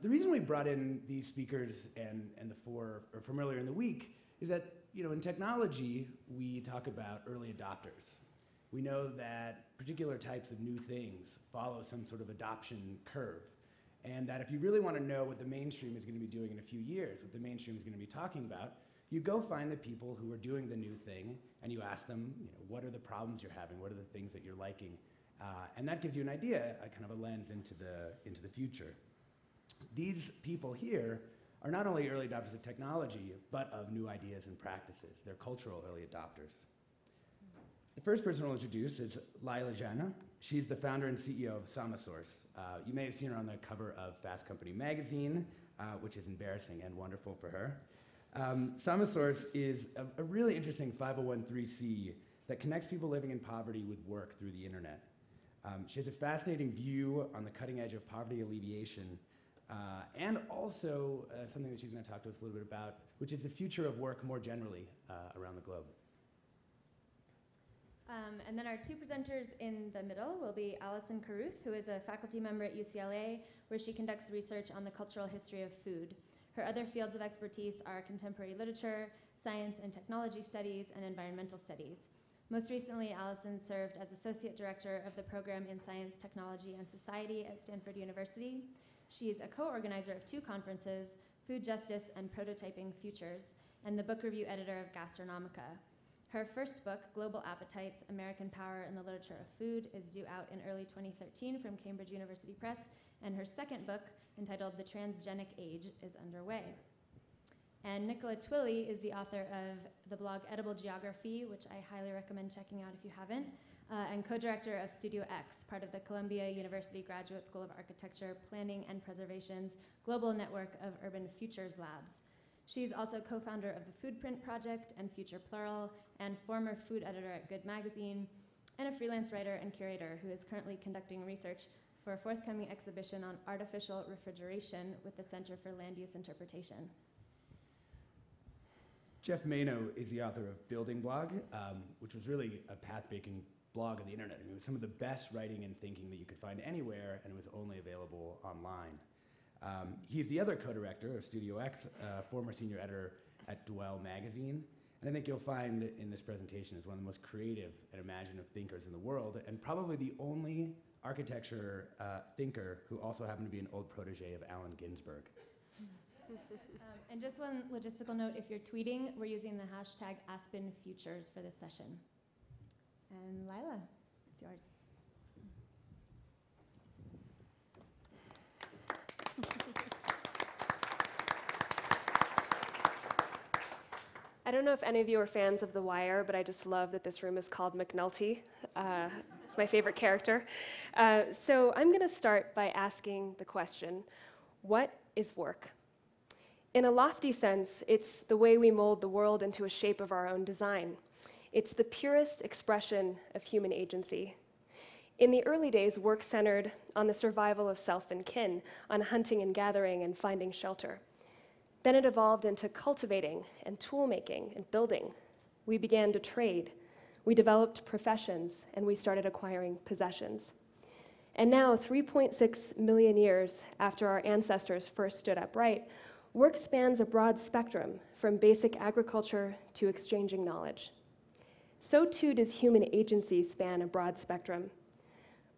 The reason we brought in these speakers and the four from earlier in the week is that, in technology, we talk about early adopters. We know that particular types of new things follow some sort of adoption curve. And that if you really want to know what the mainstream is going to be doing in a few years, what the mainstream is going to be talking about, you go find the people who are doing the new thing and you ask them, what are the problems you're having? What are the things that you're liking? And that gives you an idea, a kind of a lens into the future. These people here are not only early adopters of technology, but of new ideas and practices. They're cultural early adopters. The first person I'll introduce is Laila Janneh. She's the founder and CEO of Samasource. You may have seen her on the cover of Fast Company magazine, which is embarrassing and wonderful for her. Samasource is a really interesting 501(c) that connects people living in poverty with work through the internet. She has a fascinating view on the cutting edge of poverty alleviation, and also something that she's going to talk to us a little bit about, which is the future of work more generally around the globe. And then our two presenters in the middle will be Alison Carruth, who is a faculty member at UCLA, where she conducts research on the cultural history of food. Her other fields of expertise are contemporary literature, science and technology studies, and environmental studies. Most recently, Alison served as Associate Director of the Program in Science, Technology, and Society at Stanford University. She is a co-organizer of two conferences, Food Justice and Prototyping Futures, and the book review editor of Gastronomica. Her first book, Global Appetites, American Power in the Literature of Food, is due out in early 2013 from Cambridge University Press, and her second book, entitled The Transgenic Age, is underway. And Nicola Twilley is the author of the blog Edible Geography, which I highly recommend checking out if you haven't, and co-director of Studio X, part of the Columbia University Graduate School of Architecture, Planning and Preservation's global network of urban futures labs. She's also co-founder of the Foodprint Project and Future Plural, and former food editor at Good Magazine, and a freelance writer and curator who is currently conducting research for a forthcoming exhibition on artificial refrigeration with the Center for Land Use Interpretation. Jeff Mano is the author of Building Blog, which was really a path-breaking blog on the internet. I mean, it was some of the best writing and thinking that you could find anywhere, and it was only available online. He's the other co-director of Studio X, former senior editor at Dwell Magazine. And I think you'll find in this presentation is one of the most creative and imaginative thinkers in the world, and probably the only architecture thinker who also happened to be an old protege of Allen Ginsberg. And just one logistical note, if you're tweeting, we're using the hashtag #AspenFutures for this session. And Laila, it's yours. I don't know if any of you are fans of The Wire, but I just love that this room is called McNulty. It's my favorite character. So I'm going to start by asking the question, what is work? In a lofty sense, it's the way we mold the world into a shape of our own design. It's the purest expression of human agency. In the early days, work centered on the survival of self and kin, on hunting and gathering and finding shelter. Then it evolved into cultivating and tool making and building. We began to trade. We developed professions, and we started acquiring possessions. And now, 3.6 million years after our ancestors first stood upright, work spans a broad spectrum, from basic agriculture to exchanging knowledge. So too does human agency span a broad spectrum.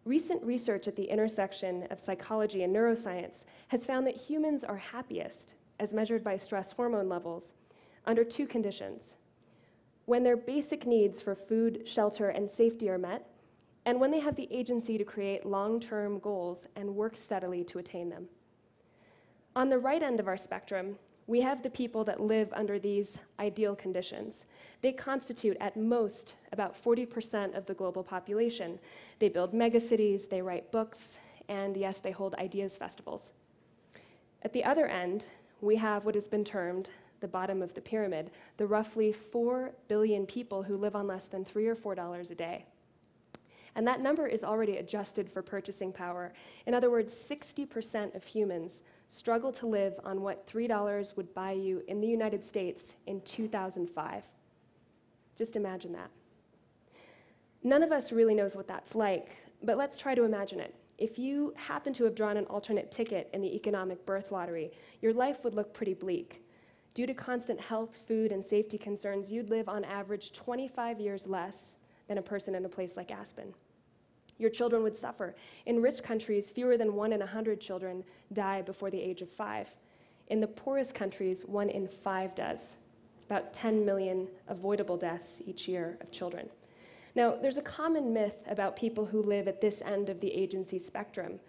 Recent research at the intersection of psychology and neuroscience has found that humans are happiest, as measured by stress hormone levels, under two conditions: when their basic needs for food, shelter, and safety are met, and when they have the agency to create long-term goals and work steadily to attain them. On the right end of our spectrum, we have the people that live under these ideal conditions. They constitute, at most, about 40% of the global population. They build megacities, they write books, and yes, they hold ideas festivals. At the other end, we have what has been termed the bottom of the pyramid, the roughly 4 billion people who live on less than $3 or $4 a day. And that number is already adjusted for purchasing power. In other words, 60% of humans struggle to live on what $3 would buy you in the United States in 2005. Just imagine that. None of us really knows what that's like, but let's try to imagine it. if you happen to have drawn an alternate ticket in the economic birth lottery, your life would look pretty bleak. Due to constant health, food, and safety concerns, you'd live on average 25 years less than a person in a place like Aspen. Your children would suffer. In rich countries, fewer than 1 in 100 children die before the age of 5. In the poorest countries, 1 in 5 does. About 10 million avoidable deaths each year of children. Now, there's a common myth about people who live at this end of the agency spectrum.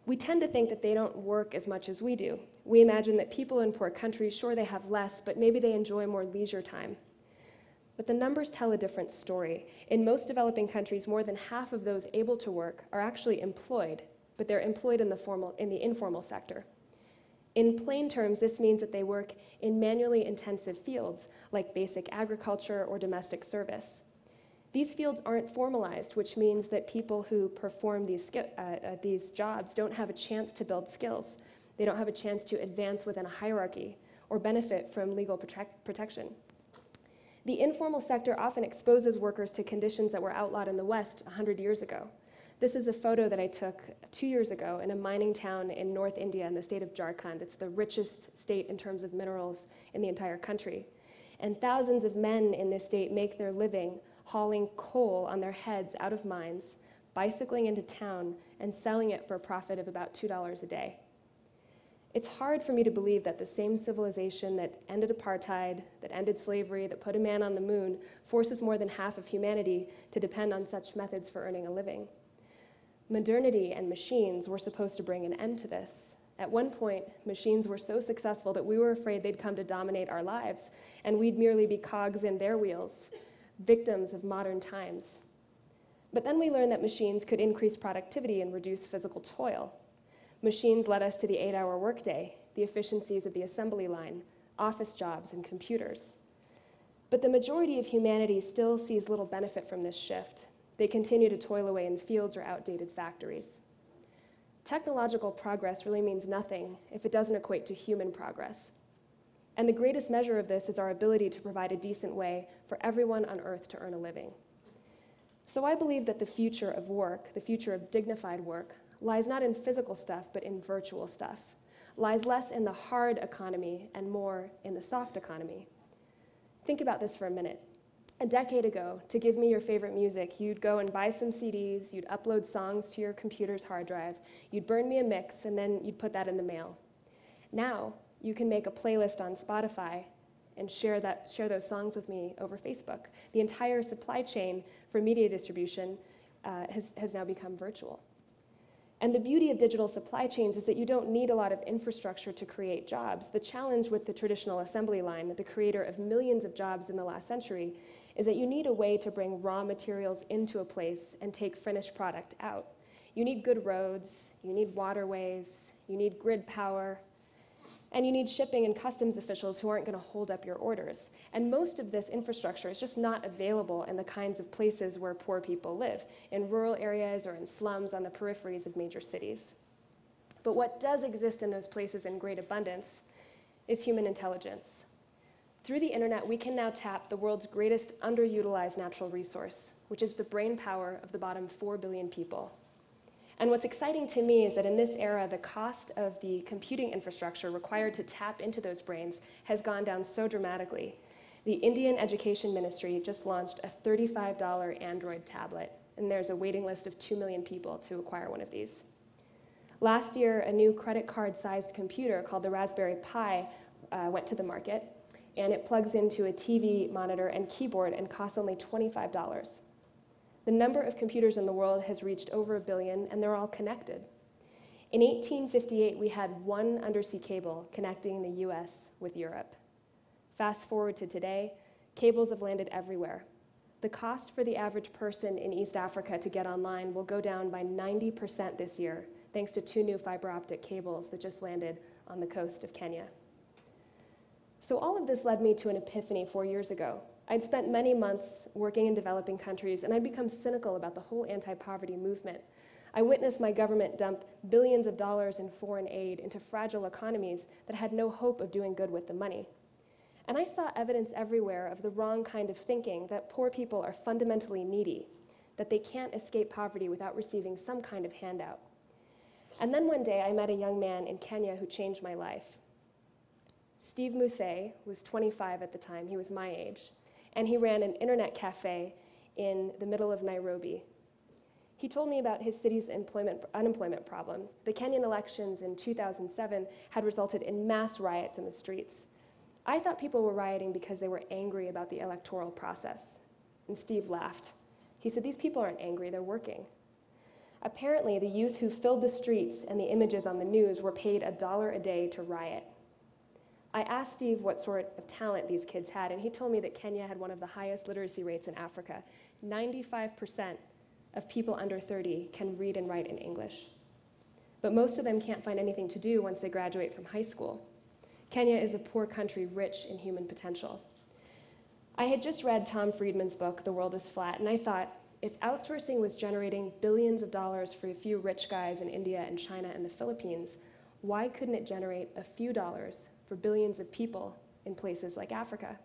We tend to think that they don't work as much as we do. We imagine that people in poor countries, sure, they have less, but maybe they enjoy more leisure time. But the numbers tell a different story. In most developing countries, more than half of those able to work are actually employed, but they're employed in the informal sector. In plain terms, this means that they work in manually intensive fields, like basic agriculture or domestic service. These fields aren't formalized, which means that people who perform these jobs don't have a chance to build skills. They don't have a chance to advance within a hierarchy or benefit from legal protection. The informal sector often exposes workers to conditions that were outlawed in the West 100 years ago. This is a photo that I took 2 years ago in a mining town in North India in the state of Jharkhand. It's the richest state in terms of minerals in the entire country. And thousands of men in this state make their living hauling coal on their heads out of mines, bicycling into town, and selling it for a profit of about $2 a day. It's hard for me to believe that the same civilization that ended apartheid, that ended slavery, that put a man on the moon, forces more than half of humanity to depend on such methods for earning a living. Modernity and machines were supposed to bring an end to this. At one point, machines were so successful that we were afraid they'd come to dominate our lives, and we'd merely be cogs in their wheels, victims of modern times. But then we learned that machines could increase productivity and reduce physical toil. Machines led us to the 8-hour workday, the efficiencies of the assembly line, office jobs, and computers. But the majority of humanity still sees little benefit from this shift. They continue to toil away in fields or outdated factories. Technological progress really means nothing if it doesn't equate to human progress. And the greatest measure of this is our ability to provide a decent way for everyone on Earth to earn a living. So I believe that the future of work, the future of dignified work, lies not in physical stuff, but in virtual stuff, lies less in the hard economy and more in the soft economy. Think about this for a minute. A decade ago, to give me your favorite music, you'd go and buy some CDs, you'd upload songs to your computer's hard drive, you'd burn me a mix, and then you'd put that in the mail. Now, you can make a playlist on Spotify and share those songs with me over Facebook. The entire supply chain for media distribution has now become virtual. And the beauty of digital supply chains is that you don't need a lot of infrastructure to create jobs. The challenge with the traditional assembly line, the creator of millions of jobs in the last century, is that you need a way to bring raw materials into a place and take finished product out. You need good roads, you need waterways, you need grid power, and you need shipping and customs officials who aren't going to hold up your orders. And most of this infrastructure is just not available in the kinds of places where poor people live, in rural areas or in slums on the peripheries of major cities. But what does exist in those places in great abundance is human intelligence. Through the internet, we can now tap the world's greatest underutilized natural resource, which is the brain power of the bottom 4 billion people. And what's exciting to me is that in this era, the cost of the computing infrastructure required to tap into those brains has gone down so dramatically. The Indian Education Ministry just launched a $35 Android tablet, and there's a waiting list of 2 million people to acquire one of these. Last year, a new credit card-sized computer called the Raspberry Pi went to the market, and it plugs into a TV monitor and keyboard and costs only $25. The number of computers in the world has reached over 1 billion, and they're all connected. In 1858, we had one undersea cable connecting the US with Europe. Fast forward to today, cables have landed everywhere. The cost for the average person in East Africa to get online will go down by 90% this year, thanks to 2 new fiber optic cables that just landed on the coast of Kenya. So all of this led me to an epiphany 4 years ago. I'd spent many months working in developing countries, and I'd become cynical about the whole anti-poverty movement. I witnessed my government dump billions of dollars in foreign aid into fragile economies that had no hope of doing good with the money. And I saw evidence everywhere of the wrong kind of thinking, that poor people are fundamentally needy, that they can't escape poverty without receiving some kind of handout. And then one day I met a young man in Kenya who changed my life. Steve Muthe was 25 at the time, he was my age, and he ran an internet cafe in the middle of Nairobi. He told me about his city's unemployment problem. The Kenyan elections in 2007 had resulted in mass riots in the streets. I thought people were rioting because they were angry about the electoral process. And Steve laughed. He said, "These people aren't angry, they're working." Apparently, the youth who filled the streets and the images on the news were paid $1 a day to riot. I asked Steve what sort of talent these kids had, and he told me that Kenya had one of the highest literacy rates in Africa. 95% of people under 30 can read and write in English. But most of them can't find anything to do once they graduate from high school. Kenya is a poor country rich in human potential. I had just read Tom Friedman's book, The World is Flat, and I thought, if outsourcing was generating billions of dollars for a few rich guys in India and China and the Philippines, why couldn't it generate a few dollars for billions of people in places like Africa?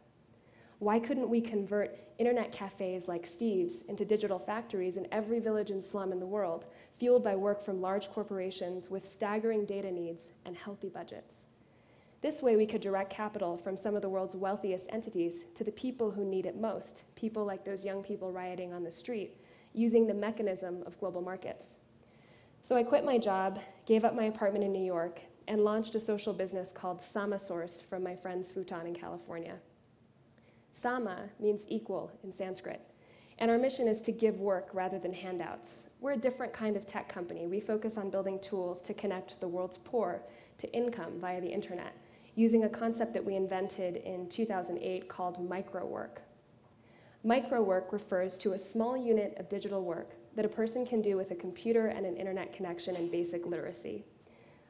Why couldn't we convert internet cafes like Steve's into digital factories in every village and slum in the world, fueled by work from large corporations with staggering data needs and healthy budgets? This way, we could direct capital from some of the world's wealthiest entities to the people who need it most, people like those young people rioting on the street, using the mechanism of global markets. So I quit my job, gave up my apartment in New York, and launched a social business called SamaSource from my friend's futon in California. Sama means equal in Sanskrit, and our mission is to give work rather than handouts. We're a different kind of tech company. We focus on building tools to connect the world's poor to income via the internet, using a concept that we invented in 2008 called microwork. Microwork refers to a small unit of digital work that a person can do with a computer and an internet connection and basic literacy.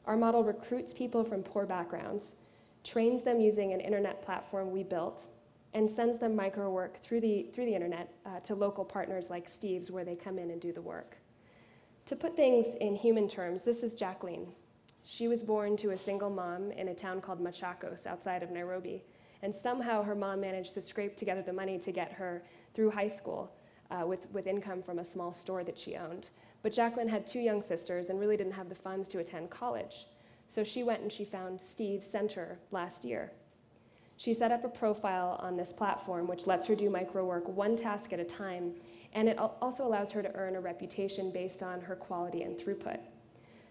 Our model recruits people from poor backgrounds, trains them using an internet platform we built, and sends them microwork through the internet to local partners like Steve's, where they come in and do the work. To put things in human terms, this is Jacqueline. She was born to a single mom in a town called Machakos outside of Nairobi, and somehow her mom managed to scrape together the money to get her through high school with income from a small store that she owned. But Jacqueline had 2 young sisters and really didn't have the funds to attend college. So she went and she found Steve's Center last year. She set up a profile on this platform, which lets her do microwork one task at a time, and it also allows her to earn a reputation based on her quality and throughput.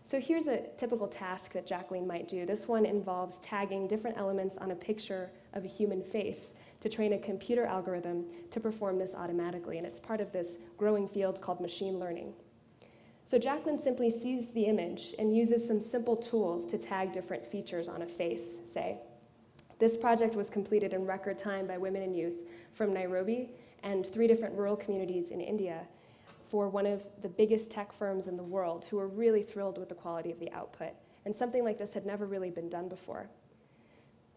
So here's a typical task that Jacqueline might do. This one involves tagging different elements on a picture of a human face to train a computer algorithm to perform this automatically, and it's part of this growing field called machine learning. So Jacqueline simply sees the image and uses some simple tools to tag different features on a face, say. This project was completed in record time by women and youth from Nairobi and 3 different rural communities in India for one of the biggest tech firms in the world, who were really thrilled with the quality of the output. And something like this had never really been done before.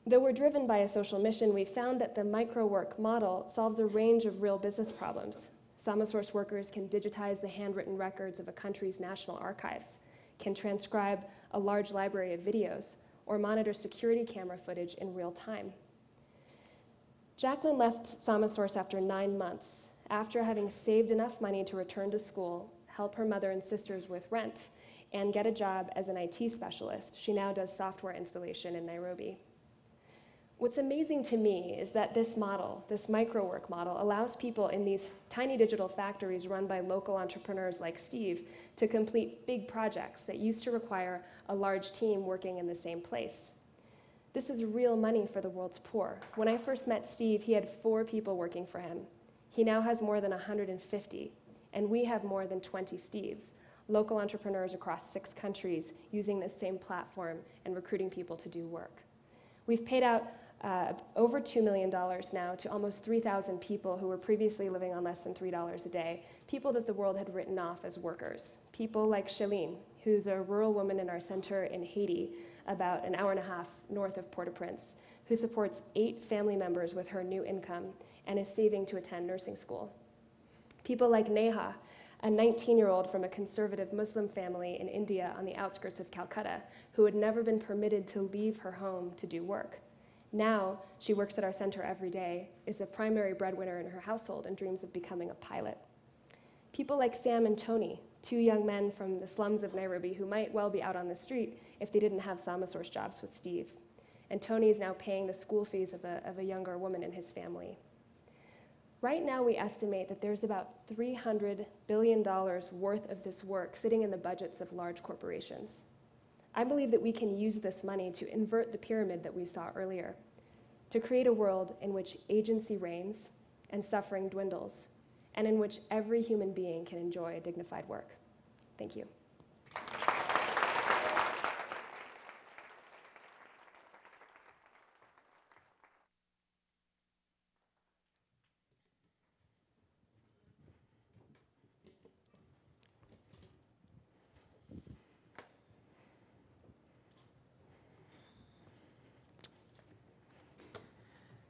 Though we're driven by a social mission, we found that the microwork model solves a range of real business problems. SamaSource workers can digitize the handwritten records of a country's national archives, can transcribe a large library of videos, or monitor security camera footage in real time. Jacqueline left SamaSource after 9 months, after having saved enough money to return to school, help her mother and sisters with rent, and get a job as an IT specialist. She now does software installation in Nairobi. What's amazing to me is that this model, this microwork model, allows people in these tiny digital factories run by local entrepreneurs like Steve to complete big projects that used to require a large team working in the same place. This is real money for the world's poor. When I first met Steve, he had 4 people working for him. He now has more than 150, and we have more than 20 Steves, local entrepreneurs across 6 countries using this same platform and recruiting people to do work. We've paid out over $2 million now to almost 3,000 people who were previously living on less than $3 a day, people that the world had written off as workers. People like Shaleen, who's a rural woman in our center in Haiti, about an hour and a half north of Port-au-Prince, who supports 8 family members with her new income and is saving to attend nursing school. People like Neha, a 19-year-old from a conservative Muslim family in India on the outskirts of Calcutta, who had never been permitted to leave her home to do work. Now, she works at our center every day, is a primary breadwinner in her household, and dreams of becoming a pilot. People like Sam and Tony, two young men from the slums of Nairobi who might well be out on the street if they didn't have Samasource jobs with Steve. And Tony is now paying the school fees of a younger woman in his family. Right now, we estimate that there's about $300 billion worth of this work sitting in the budgets of large corporations. I believe that we can use this money to invert the pyramid that we saw earlier, to create a world in which agency reigns and suffering dwindles, and in which every human being can enjoy a dignified work. Thank you.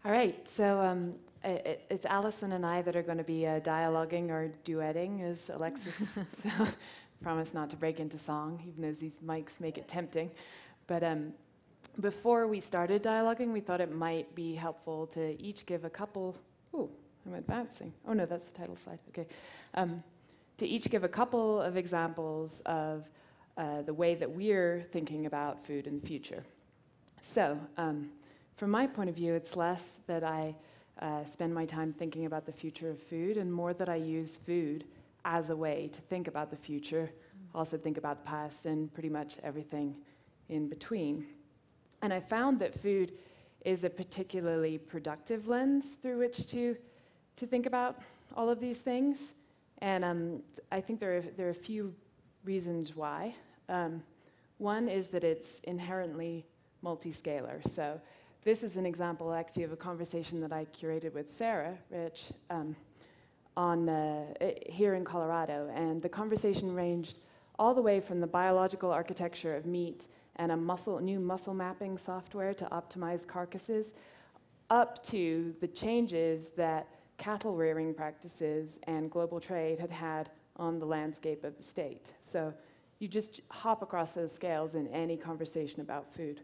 All right, so it's Allison and I that are going to be dialoguing or duetting, as Alexis, so promise not to break into song, even though these mics make it tempting. But before we started dialoguing, we thought it might be helpful to each give a couple, I'm advancing. Oh no, that's the title slide, okay. To each give a couple of examples of the way that we're thinking about food in the future. So, from my point of view, it's less that I spend my time thinking about the future of food and more that I use food as a way to think about the future, also think about the past and pretty much everything in between. And I found that food is a particularly productive lens through which to think about all of these things. And I think there are a few reasons why. One is that it's inherently multi-scalar. So this is an example, actually, of a conversation that I curated with Sarah Rich here in Colorado. And the conversation ranged all the way from the biological architecture of meat and a new muscle mapping software to optimize carcasses, up to the changes that cattle rearing practices and global trade had on the landscape of the state. So you just hop across those scales in any conversation about food.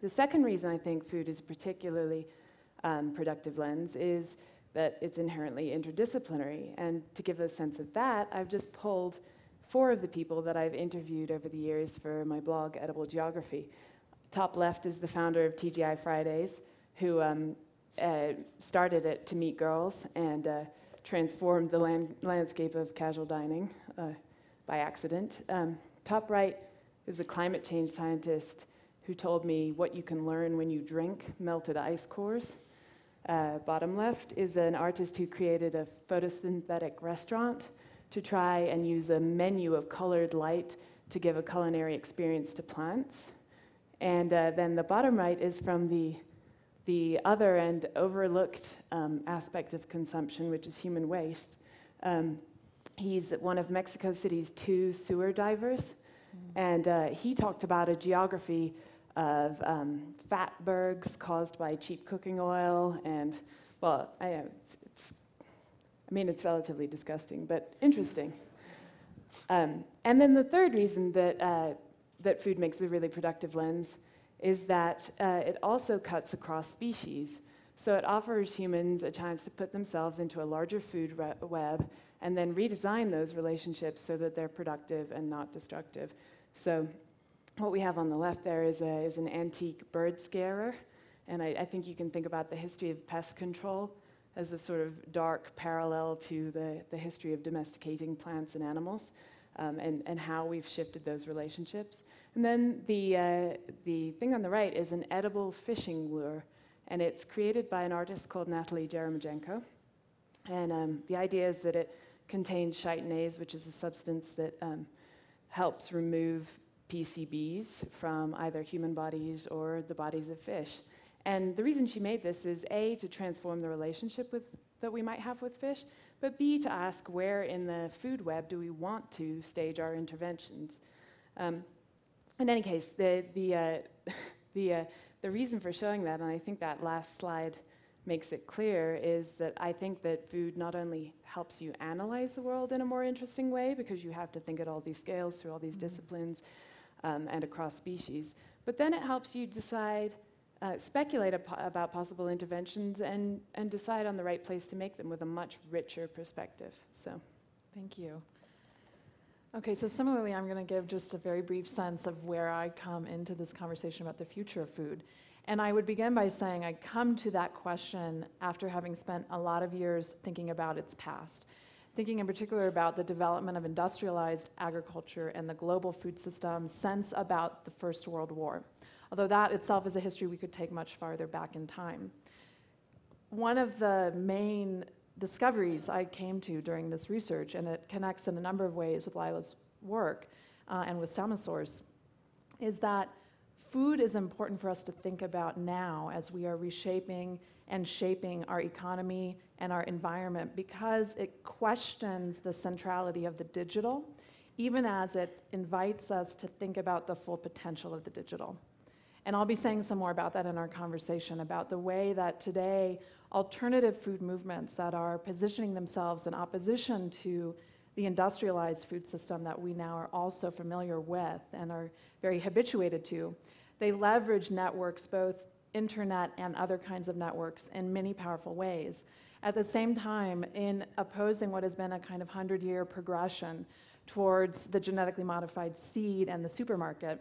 The second reason I think food is a particularly productive lens is that it's inherently interdisciplinary. And to give a sense of that, I've just pulled 4 of the people that I've interviewed over the years for my blog, Edible Geography. Top left is the founder of TGI Fridays, who started it to meet girls and transformed the landscape of casual dining by accident. Top right is a climate change scientist who told me what you can learn when you drink melted ice cores. Bottom left is an artist who created a photosynthetic restaurant to try and use a menu of colored light to give a culinary experience to plants. And then the bottom right is from the other and overlooked aspect of consumption, which is human waste. He's one of Mexico City's 2 sewer divers, and he talked about a geography of fatbergs caused by cheap cooking oil, and, well, it's relatively disgusting, but interesting. And then the third reason that food makes a really productive lens is that it also cuts across species. So it offers humans a chance to put themselves into a larger food web and then redesign those relationships so that they're productive and not destructive. So what we have on the left there is an antique bird scarer, and I think you can think about the history of pest control as a sort of dark parallel to the history of domesticating plants and animals, and how we've shifted those relationships. And then the thing on the right is an edible fishing lure, and it's created by an artist called Natalie Jeremijenko. And the idea is that it contains chitinase, which is a substance that helps remove PCBs from either human bodies or the bodies of fish. And the reason she made this is A, to transform the relationship that we might have with fish, but B, to ask where in the food web do we want to stage our interventions. In any case, the reason for showing that, and I think that last slide makes it clear, is that I think that food not only helps you analyze the world in a more interesting way, because you have to think at all these scales through all these disciplines and across species, but then it helps you decide, speculate about possible interventions and decide on the right place to make them with a much richer perspective. So, thank you. Okay, so similarly, I'm going to give just a very brief sense of where I come into this conversation about the future of food. And I would begin by saying I come to that question after having spent a lot of years thinking about its past, thinking in particular about the development of industrialized agriculture and the global food system since about the First World War, although that itself is a history we could take much farther back in time. One of the main discoveries I came to during this research, and it connects in a number of ways with Lila's work and with Samasource, is that food is important for us to think about now as we are reshaping and shaping our economy and our environment, because it questions the centrality of the digital, even as it invites us to think about the full potential of the digital. And I'll be saying some more about that in our conversation, about the way that today alternative food movements that are positioning themselves in opposition to the industrialized food system that we now are also familiar with and are very habituated to, they leverage networks, both internet and other kinds of networks, in many powerful ways. At the same time, in opposing what has been a kind of 100-year progression towards the genetically modified seed and the supermarket,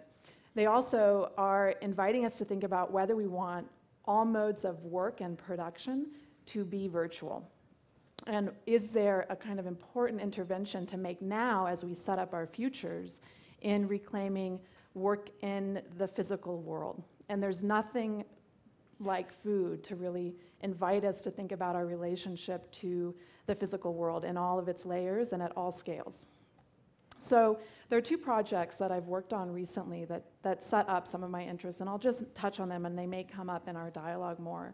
they also are inviting us to think about whether we want all modes of work and production to be virtual. And is there a kind of important intervention to make now as we set up our futures in reclaiming work in the physical world? And there's nothing like food to really invite us to think about our relationship to the physical world in all of its layers and at all scales. So there are two projects that I've worked on recently that set up some of my interests, and I'll just touch on them and they may come up in our dialogue more.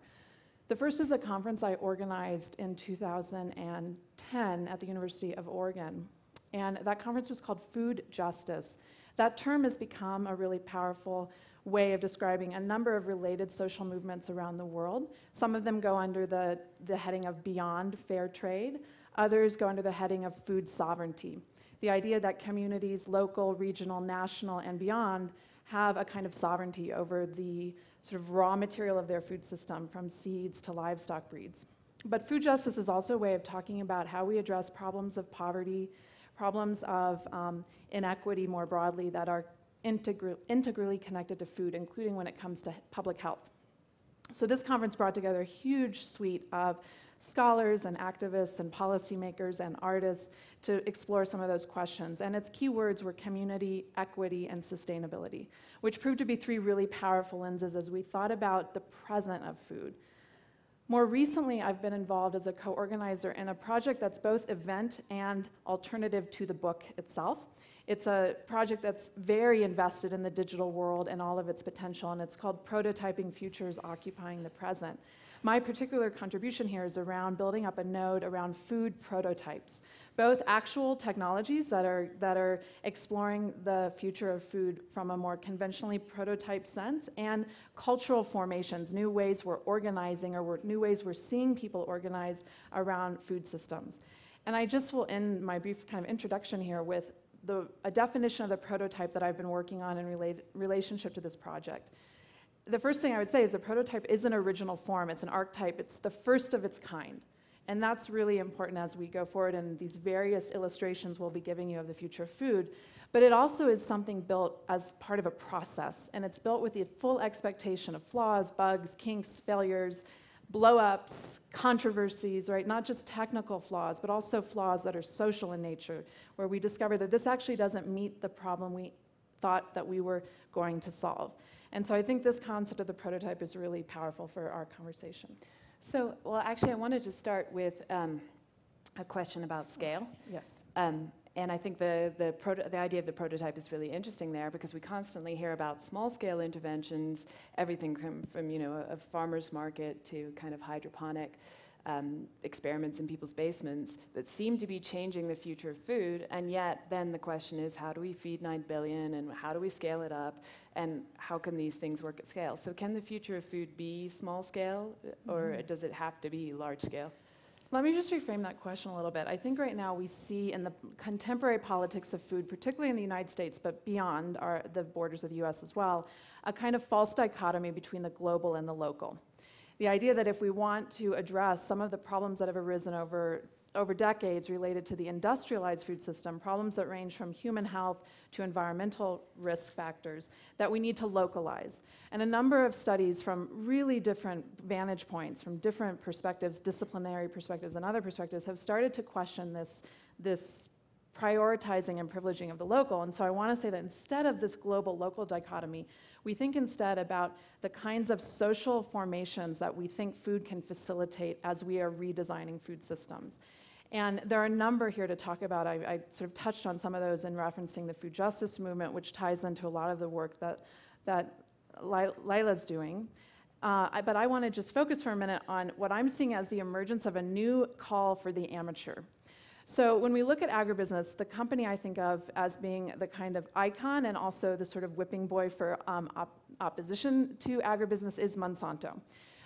The first is a conference I organized in 2010 at the University of Oregon, and that conference was called Food Justice. That term has become a really powerful way of describing a number of related social movements around the world. Some of them go under the heading of Beyond Fair Trade. Others go under the heading of food sovereignty. The idea that communities, local, regional, national, and beyond, have a kind of sovereignty over the sort of raw material of their food system, from seeds to livestock breeds. But food justice is also a way of talking about how we address problems of poverty, problems of inequity more broadly that are integrally connected to food, including when it comes to public health. So this conference brought together a huge suite of scholars and activists and policymakers and artists to explore some of those questions. And its key words were community, equity, and sustainability, which proved to be three really powerful lenses as we thought about the present of food. More recently, I've been involved as a co-organizer in a project that's both event and alternative to the book itself. It's a project that's very invested in the digital world and all of its potential, and it's called Prototyping Futures Occupying the Present. My particular contribution here is around building up a node around food prototypes, both actual technologies that are exploring the future of food from a more conventionally prototype sense, and cultural formations, new ways we're organizing or new ways we're seeing people organize around food systems. And I just will end my brief kind of introduction here with a definition of the prototype that I've been working on in relationship to this project. The first thing I would say is the prototype is an original form. It's an archetype. It's the first of its kind. And that's really important as we go forward in these various illustrations we'll be giving you of the future of food. But it also is something built as part of a process. And it's built with the full expectation of flaws, bugs, kinks, failures, blow-ups, controversies, right? Not just technical flaws, but also flaws that are social in nature, where we discover that this actually doesn't meet the problem we thought that we were going to solve. And so I think this concept of the prototype is really powerful for our conversation. So, well, actually, I wanted to start with a question about scale. Yes. And I think the idea of the prototype is really interesting there, because we constantly hear about small-scale interventions, everything from a farmer's market to kind of hydroponic experiments in people's basements that seem to be changing the future of food. And yet then the question is, how do we feed 9 billion, and how do we scale it up, and how can these things work at scale? So can the future of food be small scale, or does it have to be large scale? Let me just reframe that question a little bit. I think right now we see in the contemporary politics of food, particularly in the United States, but beyond the borders of the US as well, a kind of false dichotomy between the global and the local. The idea that if we want to address some of the problems that have arisen over over decades related to the industrialized food system, problems that range from human health to environmental risk factors that we need to localize. And a number of studies from really different vantage points, from different perspectives, disciplinary perspectives and other perspectives, have started to question this prioritizing and privileging of the local. And so I want to say that instead of this global-local dichotomy, we think instead about the kinds of social formations that we think food can facilitate as we are redesigning food systems. And there are a number here to talk about. I sort of touched on some of those in referencing the food justice movement, which ties into a lot of the work that Lila's doing. But I want to just focus for a minute on what I'm seeing as the emergence of a new call for the amateur. So when we look at agribusiness, the company I think of as being the kind of icon and also the sort of whipping boy for opposition to agribusiness is Monsanto.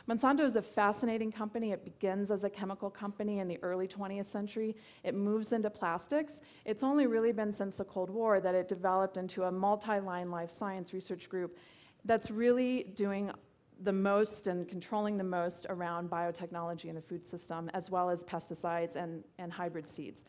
Monsanto is a fascinating company. It begins as a chemical company in the early 20th century. It moves into plastics. It's only really been since the Cold War that it developed into a multi-line life science research group that's really doing the most and controlling the most around biotechnology in the food system, as well as pesticides and hybrid seeds.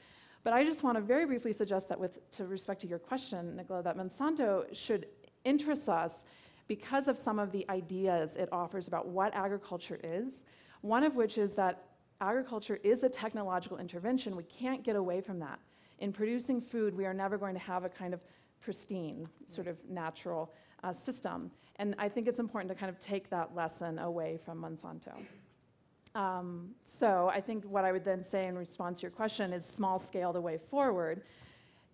But I just want to very briefly suggest that to respect to your question, Nicola, that Monsanto should interest us because of some of the ideas it offers about what agriculture is, one of which is that agriculture is a technological intervention. We can't get away from that. In producing food, we are never going to have a kind of pristine, sort of natural system. And I think it's important to kind of take that lesson away from Monsanto. So I think what I would then say in response to your question is small scale the way forward.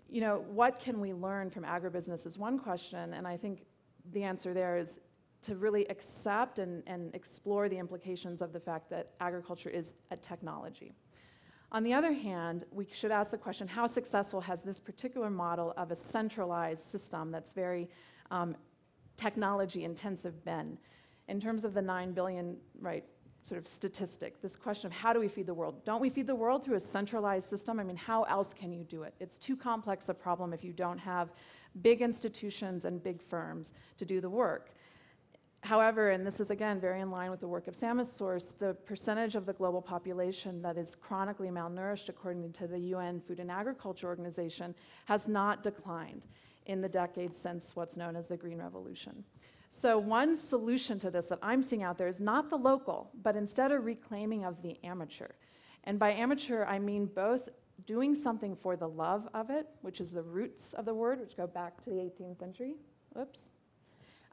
You know, what can we learn from agribusiness is one question, and I think the answer there is to really accept and explore the implications of the fact that agriculture is a technology. On the other hand, we should ask the question, how successful has this particular model of a centralized system that's very technology intensive been? In terms of the 9 billion, right, sort of statistic, this question of how do we feed the world? Don't we feed the world through a centralized system? I mean, how else can you do it? It's too complex a problem if you don't have big institutions and big firms to do the work. However, and this is again very in line with the work of Samasource, the percentage of the global population that is chronically malnourished, according to the UN Food and Agriculture Organization, has not declined in the decades since what's known as the Green Revolution. So one solution to this that I'm seeing out there is not the local, but instead a reclaiming of the amateur. And by amateur, I mean both doing something for the love of it, which is the roots of the word, which go back to the 18th century. Whoops.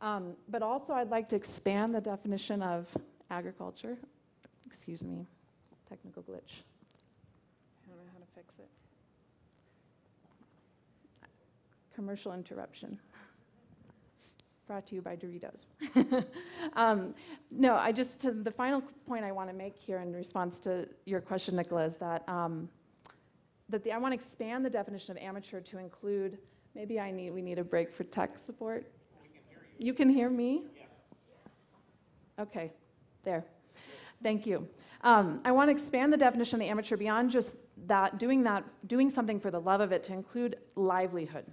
But also I'd like to expand the definition of agriculture. Excuse me, technical glitch. I don't know how to fix it. Commercial interruption. Brought to you by Doritos. No, the final point I want to make here in response to your question, Nicola, is that, I want to expand the definition of amateur to include, maybe we need a break for tech support. We can hear you. You can hear me? Yes. Okay, there. Thank you. I want to expand the definition of the amateur beyond just doing something for the love of it to include livelihood.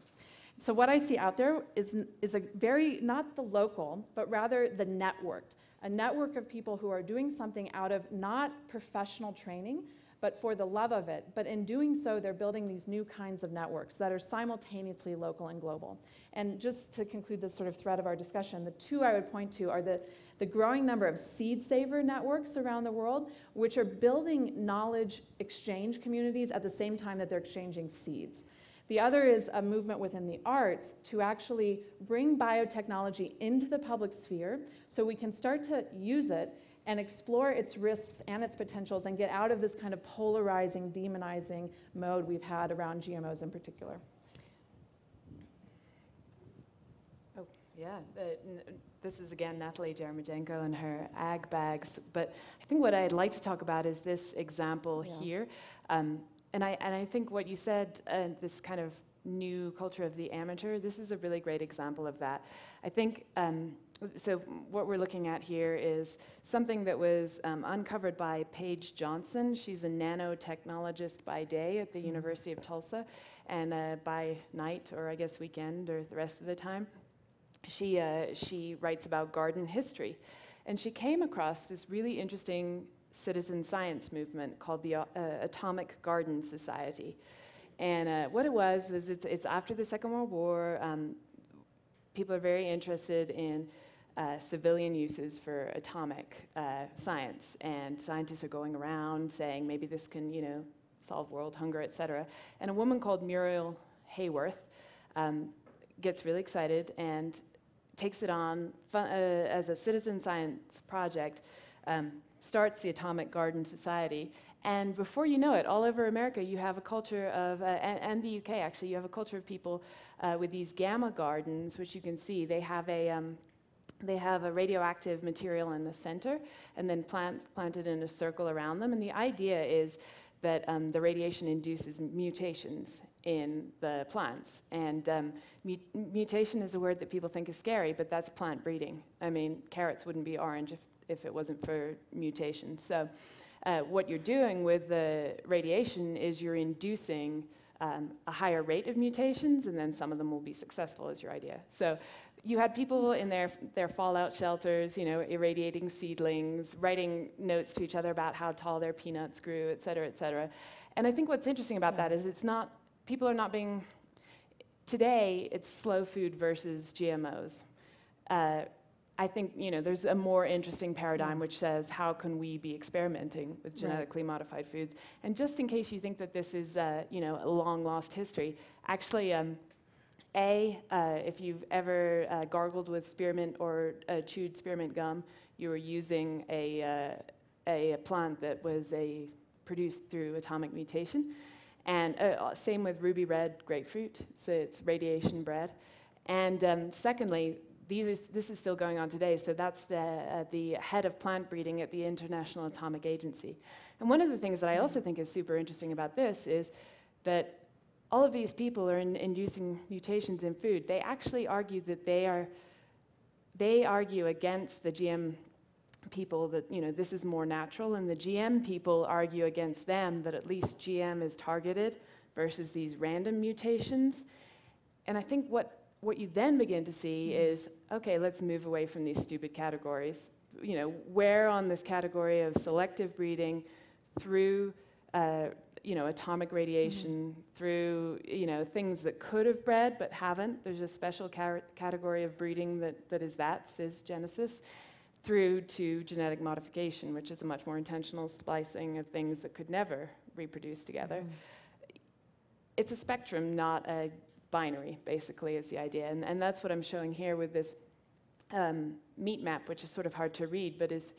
So what I see out there is a very, not the local, but rather the networked, a network of people who are doing something out of not professional training, but for the love of it. But in doing so, they're building these new kinds of networks that are simultaneously local and global. And just to conclude this sort of thread of our discussion, the two I would point to are the growing number of seed saver networks around the world, which are building knowledge exchange communities at the same time that they're exchanging seeds. The other is a movement within the arts to actually bring biotechnology into the public sphere so we can start to use it and explore its risks and its potentials and get out of this kind of polarizing, demonizing mode we've had around GMOs in particular. Oh, yeah. This is again Natalie Dermajenko and her ag bags. But I think what I'd like to talk about is this example here. And I think what you said, this kind of new culture of the amateur, this is a really great example of that. I think, so what we're looking at here is something that was uncovered by Paige Johnson. She's a nanotechnologist by day at the University of Tulsa, and by night, or I guess weekend, or the rest of the time, she writes about garden history. And she came across this really interesting citizen science movement called the Atomic Garden Society. And what it was it's after the Second World War. People are very interested in civilian uses for atomic science, and scientists are going around saying maybe this can, solve world hunger, et cetera. And a woman called Muriel Hayworth gets really excited and takes it on as a citizen science project, starts the Atomic Garden Society. And before you know it, all over America, you have a culture of, and the UK actually, you have a culture of people with these gamma gardens, which you can see. They have a radioactive material in the center, and then plants planted in a circle around them. And the idea is that the radiation induces mutations in the plants. And mutation is a word that people think is scary, but that's plant breeding. I mean, carrots wouldn't be orange if it wasn't for mutation. So what you're doing with the radiation is you're inducing a higher rate of mutations, and then some of them will be successful, is your idea. So you had people in their fallout shelters, irradiating seedlings, writing notes to each other about how tall their peanuts grew, et cetera, et cetera. And I think what's interesting about that is people are not being, today it's slow food versus GMOs. I think, there's a more interesting paradigm which says, how can we be experimenting with genetically modified foods? And just in case you think that this is, a long lost history, actually, if you've ever gargled with spearmint or chewed spearmint gum, you were using a plant that was produced through atomic mutation. And same with ruby red grapefruit, so it's radiation bred. And secondly, this is still going on today, so that's the head of plant breeding at the International Atomic Agency. And one of the things that I also think is super interesting about this is that all of these people are inducing mutations in food. They actually argue that they argue against the GM people that, this is more natural, and the GM people argue against them that at least GM is targeted versus these random mutations. And I think what you then begin to see is, okay, let's move away from these stupid categories. Where on this category of selective breeding through, atomic radiation, through, things that could have bred but haven't. There's a special category of breeding that is cisgenesis, through to genetic modification, which is a much more intentional splicing of things that could never reproduce together. It's a spectrum, not a binary, basically, is the idea. And that's what I'm showing here with this meat map, which is sort of hard to read, but is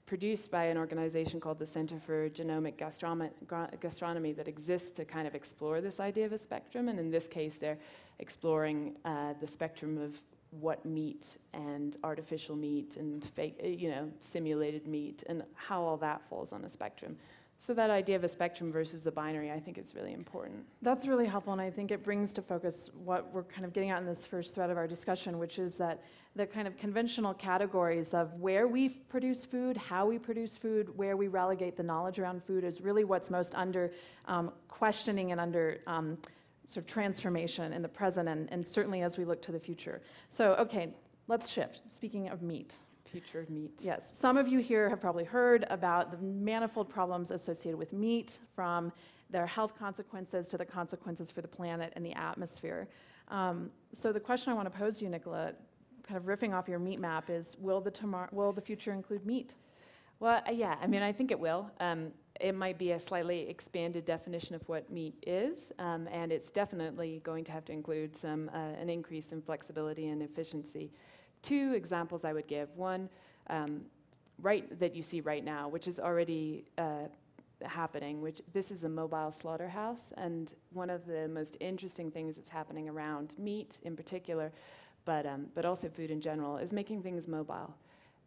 produced by an organization called the Center for Genomic Gastronomy that exists to kind of explore this idea of a spectrum. And in this case, they're exploring the spectrum of what meat and artificial meat and fake, simulated meat, and how all that falls on a spectrum. So that idea of a spectrum versus a binary, I think is really important. That's really helpful, and I think it brings to focus what we're kind of getting at in this first thread of our discussion, which is that the kind of conventional categories of where we produce food, how we produce food, where we relegate the knowledge around food is really what's most under questioning and under sort of transformation in the present, and certainly as we look to the future. So, okay, let's shift. Speaking of meat. Future of meat. Yes, some of you here have probably heard about the manifold problems associated with meat, from their health consequences to the consequences for the planet and the atmosphere. So the question I want to pose to you, Nicola, kind of riffing off your meat map, is will the future include meat? Well, yeah, I think it will. It might be a slightly expanded definition of what meat is, and it's definitely going to have to include an increase in flexibility and efficiency. Two examples I would give. One, that you see right now, which is already happening, this is a mobile slaughterhouse, and one of the most interesting things that's happening around meat in particular, but also food in general, is making things mobile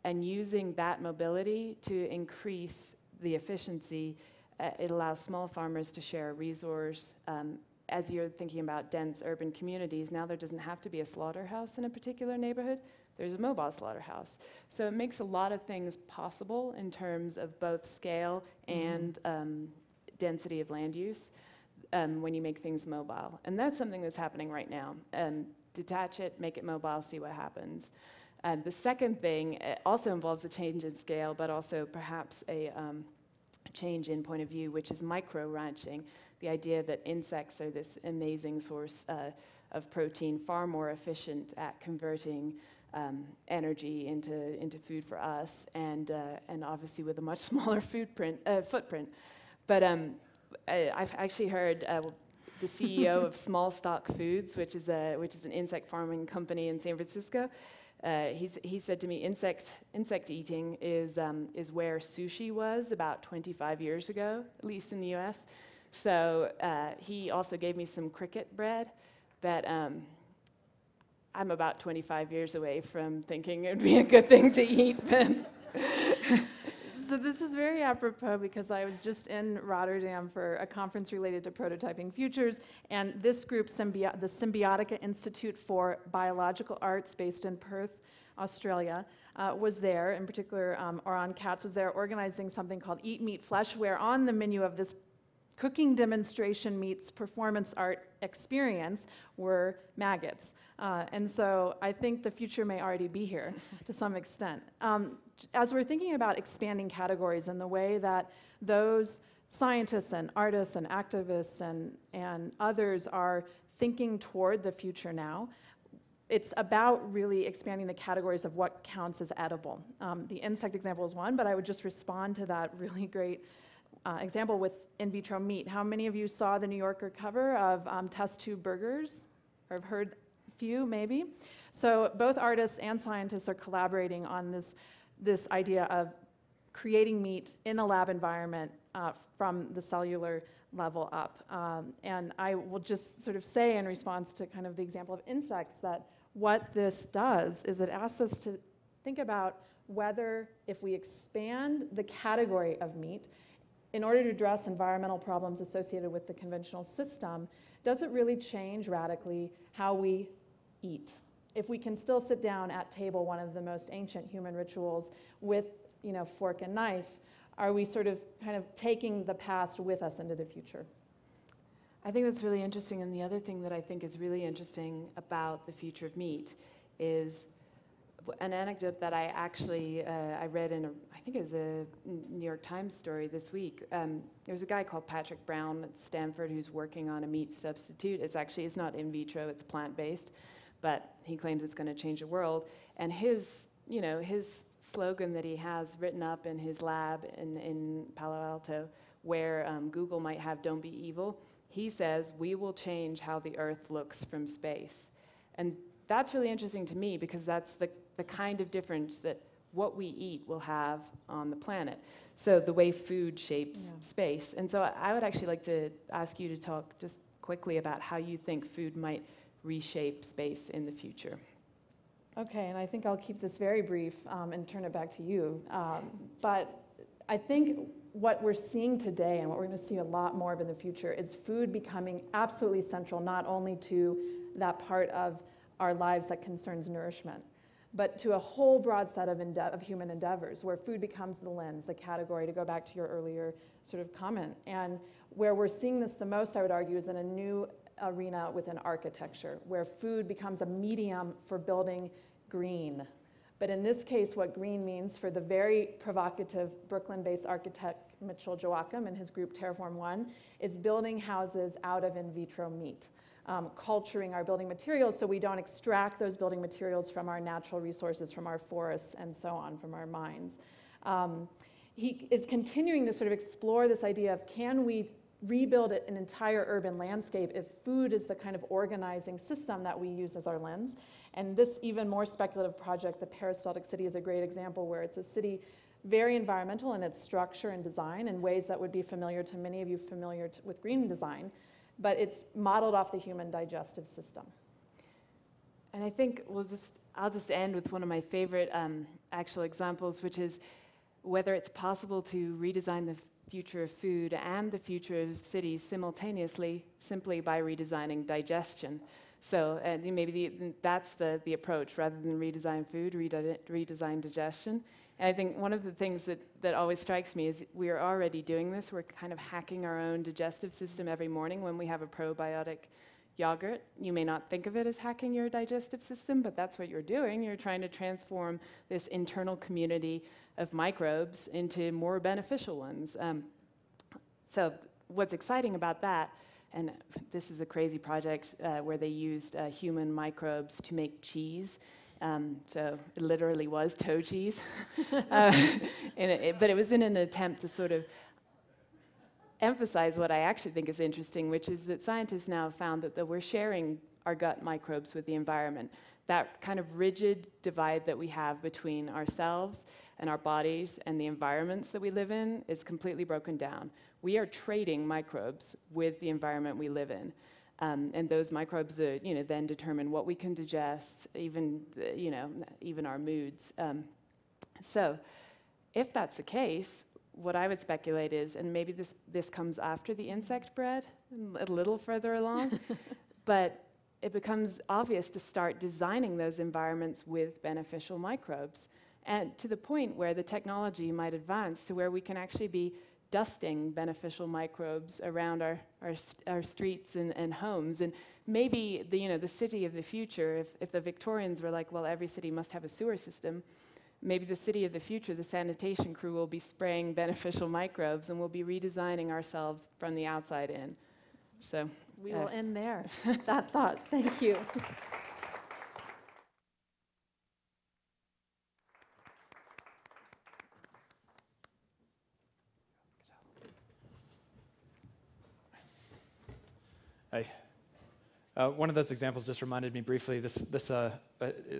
and using that mobility to increase the efficiency. It allows small farmers to share a resource. As you're thinking about dense urban communities, now there doesn't have to be a slaughterhouse in a particular neighborhood. There's a mobile slaughterhouse. So it makes a lot of things possible in terms of both scale and density of land use when you make things mobile. And that's something that's happening right now. Detach it, make it mobile, see what happens. The second thing also involves a change in scale, but also perhaps a change in point of view, which is micro-ranching, the idea that insects are this amazing source of protein, far more efficient at converting energy into food for us, and obviously with a much smaller footprint. But I've actually heard the CEO of Small Stock Foods, which is an insect farming company in San Francisco. He said to me, insect eating is where sushi was about 25 years ago, at least in the U.S. So he also gave me some cricket bread that I'm about 25 years away from thinking it would be a good thing to eat. So this is very apropos because I was just in Rotterdam for a conference related to prototyping futures, and this group, the Symbiotica Institute for Biological Arts, based in Perth, Australia, was there. In particular, Oran Katz was there organizing something called Eat Meat Flesh, where on the menu of this cooking demonstration meets performance art experience were maggots. And so I think the future may already be here to some extent. As we're thinking about expanding categories and the way that those scientists and artists and activists and others are thinking toward the future now, it's about really expanding the categories of what counts as edible. The insect example is one, but I would just respond to that really great example with in vitro meat. How many of you saw the New Yorker cover of test tube burgers? Or have heard a few, maybe? So both artists and scientists are collaborating on this idea of creating meat in a lab environment from the cellular level up. And I will just sort of say in response to kind of the example of insects that what this does is it asks us to think about whether if we expand the category of meat in order to address environmental problems associated with the conventional system, does it really change radically how we eat? If we can still sit down at table, one of the most ancient human rituals, with fork and knife, are we sort of kind of taking the past with us into the future? I think that's really interesting, and the other thing that I think is really interesting about the future of meat is an anecdote that I actually I read in I think it was a New York Times story this week. There's a guy called Patrick Brown at Stanford who's working on a meat substitute. It's not in vitro, it's plant-based, but he claims it's going to change the world. And his slogan that he has written up in his lab in Palo Alto, where Google might have "Don't be evil," he says, "We will change how the Earth looks from space." And that's really interesting to me because that's the kind of difference that what we eat will have on the planet. So the way food shapes space. And so I would actually like to ask you to talk just quickly about how you think food might reshape space in the future. Okay, and I think I'll keep this very brief and turn it back to you. But I think what we're seeing today and what we're going to see a lot more of in the future is food becoming absolutely central not only to that part of our lives that concerns nourishment, but to a whole broad set of human endeavors where food becomes the lens, the category, to go back to your earlier sort of comment. And where we're seeing this the most, I would argue, is in a new arena within architecture, where food becomes a medium for building green. But in this case, what green means for the very provocative Brooklyn-based architect Mitchell Joachim and his group Terraform One is building houses out of in vitro meat. Culturing our building materials so we don't extract those building materials from our natural resources, from our forests and so on, from our mines. He is continuing to sort of explore this idea of can we rebuild an entire urban landscape if food is the kind of organizing system that we use as our lens. And this even more speculative project, the Peristaltic City, is a great example where it's a city very environmental in its structure and design in ways that would be familiar to many of you familiar with green design, but it's modeled off the human digestive system. And I think I'll just end with one of my favorite actual examples, which is whether it's possible to redesign the future of food and the future of cities simultaneously simply by redesigning digestion. So maybe that's the approach, rather than redesign food, redesign digestion. And I think one of the things that always strikes me is we are already doing this. We're kind of hacking our own digestive system every morning when we have a probiotic yogurt. You may not think of it as hacking your digestive system, but that's what you're doing. You're trying to transform this internal community of microbes into more beneficial ones. So what's exciting about that, and this is a crazy project where they used human microbes to make cheese. So it literally was toe cheese. But it was in an attempt to sort of emphasize what I actually think is interesting, which is that scientists now have found that we're sharing our gut microbes with the environment. That kind of rigid divide that we have between ourselves and our bodies and the environments that we live in is completely broken down. We are trading microbes with the environment we live in. And those microbes, then determine what we can digest, even our moods. So if that's the case, what I would speculate is, and maybe this comes after the insect bread, a little further along, but it becomes obvious to start designing those environments with beneficial microbes, and to the point where the technology might advance to where we can actually be dusting beneficial microbes around our streets and homes. And maybe the city of the future, if the Victorians were like, well, every city must have a sewer system, maybe the city of the future, the sanitation crew will be spraying beneficial microbes, and we'll be redesigning ourselves from the outside in. So We will end there. That thought. Thank you. Hi. One of those examples just reminded me briefly, this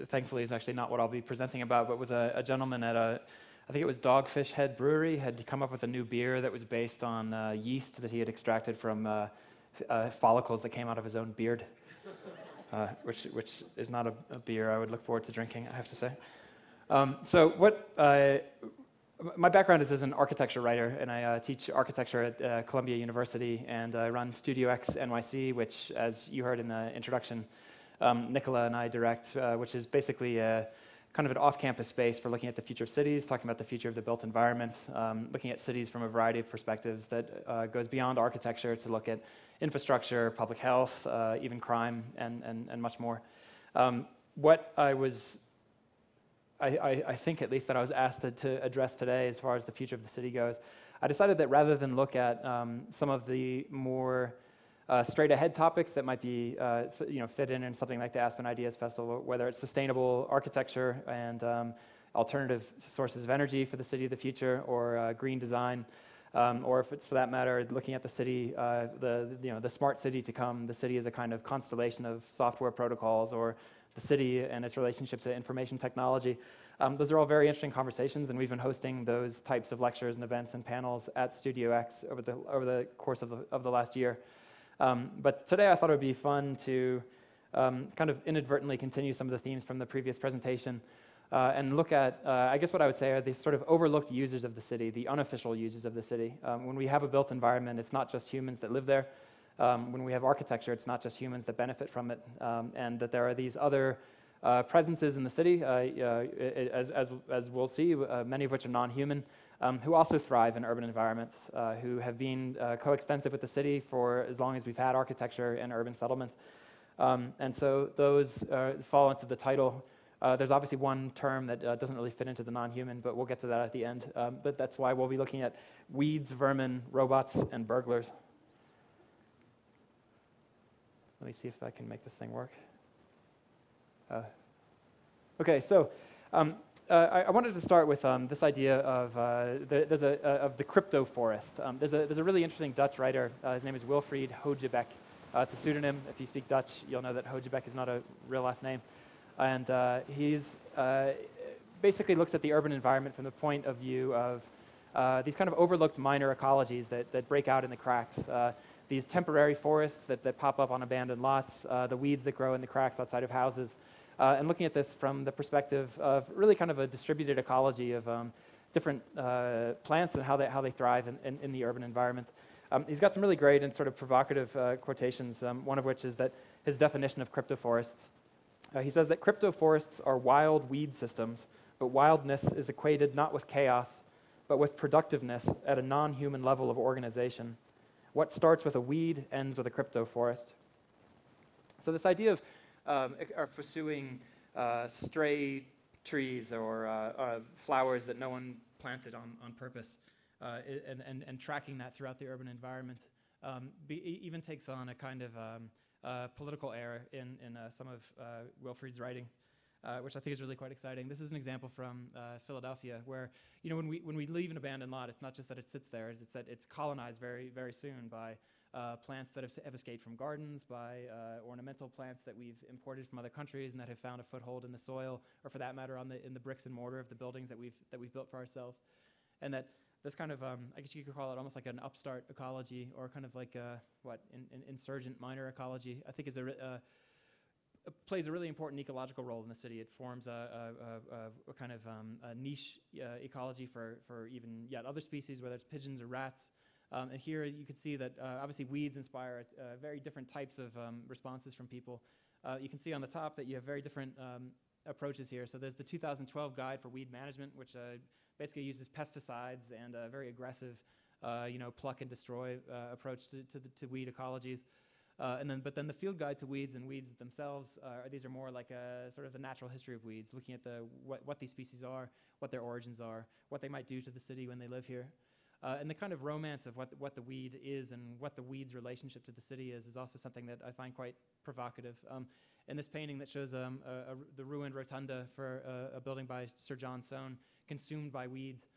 thankfully is actually not what I'll be presenting about, but was a gentleman at I think it was Dogfish Head Brewery, had come up with a new beer that was based on yeast that he had extracted from follicles that came out of his own beard, which is not a beer I would look forward to drinking, I have to say. My background is as an architecture writer, and I teach architecture at Columbia University, and I run Studio X NYC, which, as you heard in the introduction, Nicola and I direct, which is basically kind of an off-campus space for looking at the future of cities, talking about the future of the built environment, looking at cities from a variety of perspectives that goes beyond architecture to look at infrastructure, public health, even crime, and much more. What I think at least that I was asked to address today as far as the future of the city goes, I decided that rather than look at some of the more straight ahead topics that might be fit in something like the Aspen Ideas Festival, whether it's sustainable architecture and alternative sources of energy for the city of the future, or green design, or if it's, for that matter, looking at the city, the smart city to come, the city as a kind of constellation of software protocols, or the city and its relationship to information technology. Those are all very interesting conversations, and we've been hosting those types of lectures and events and panels at Studio X over the course of the last year. But today I thought it would be fun to kind of inadvertently continue some of the themes from the previous presentation and look at, I guess what I would say are these sort of overlooked users of the city, the unofficial users of the city. When we have a built environment, it's not just humans that live there. When we have architecture, it's not just humans that benefit from it, and that there are these other presences in the city, as we'll see, many of which are non-human, who also thrive in urban environments, who have been coextensive with the city for as long as we've had architecture and urban settlement. And so those fall into the title. There's obviously one term that doesn't really fit into the non-human, but we'll get to that at the end. But that's why we'll be looking at weeds, vermin, robots, and burglars. Let me see if I can make this thing work. Okay, so I wanted to start with this idea of the crypto forest. There's a really interesting Dutch writer. His name is Wilfried Hogebeck. It's a pseudonym. If you speak Dutch, you'll know that Hogebeck is not a real last name. And he's basically looks at the urban environment from the point of view of these kind of overlooked minor ecologies that break out in the cracks. These temporary forests that pop up on abandoned lots, the weeds that grow in the cracks outside of houses, and looking at this from the perspective of really kind of a distributed ecology of different plants and how they thrive in the urban environment. He's got some really great and sort of provocative quotations, one of which is that his definition of cryptoforests. He says that cryptoforests are wild weed systems, but wildness is equated not with chaos, but with productiveness at a non-human level of organization. What starts with a weed ends with a cryptoforest. So this idea of pursuing stray trees or flowers that no one planted on purpose and tracking that throughout the urban environment even takes on a kind of political air in some of Wilfried's writing, which I think is really quite exciting. This is an example from Philadelphia, where when we leave an abandoned lot, it's not just that it sits there; it's that it's colonized very very soon by plants that have escaped from gardens, by ornamental plants that we've imported from other countries and that have found a foothold in the soil, or for that matter, in the bricks and mortar of the buildings that we've built for ourselves, and that this kind of, I guess you could call it almost like an upstart ecology, or kind of like insurgent minor ecology, I think plays a really important ecological role in the city. It forms a kind of a niche ecology for even yet other species, whether it's pigeons or rats. And here you can see that obviously weeds inspire very different types of responses from people. You can see on the top that you have very different approaches here. So there's the 2012 Guide for Weed Management, which basically uses pesticides and a very aggressive, pluck and destroy approach to weed ecologies. But then the Field Guide to Weeds and Weeds themselves, these are more like a sort of the natural history of weeds, looking at what these species are, what their origins are, what they might do to the city when they live here. And the kind of romance of what the weed is and what the weed's relationship to the city is also something that I find quite provocative. In this painting that shows the ruined rotunda for a building by Sir John Soane, consumed by weeds.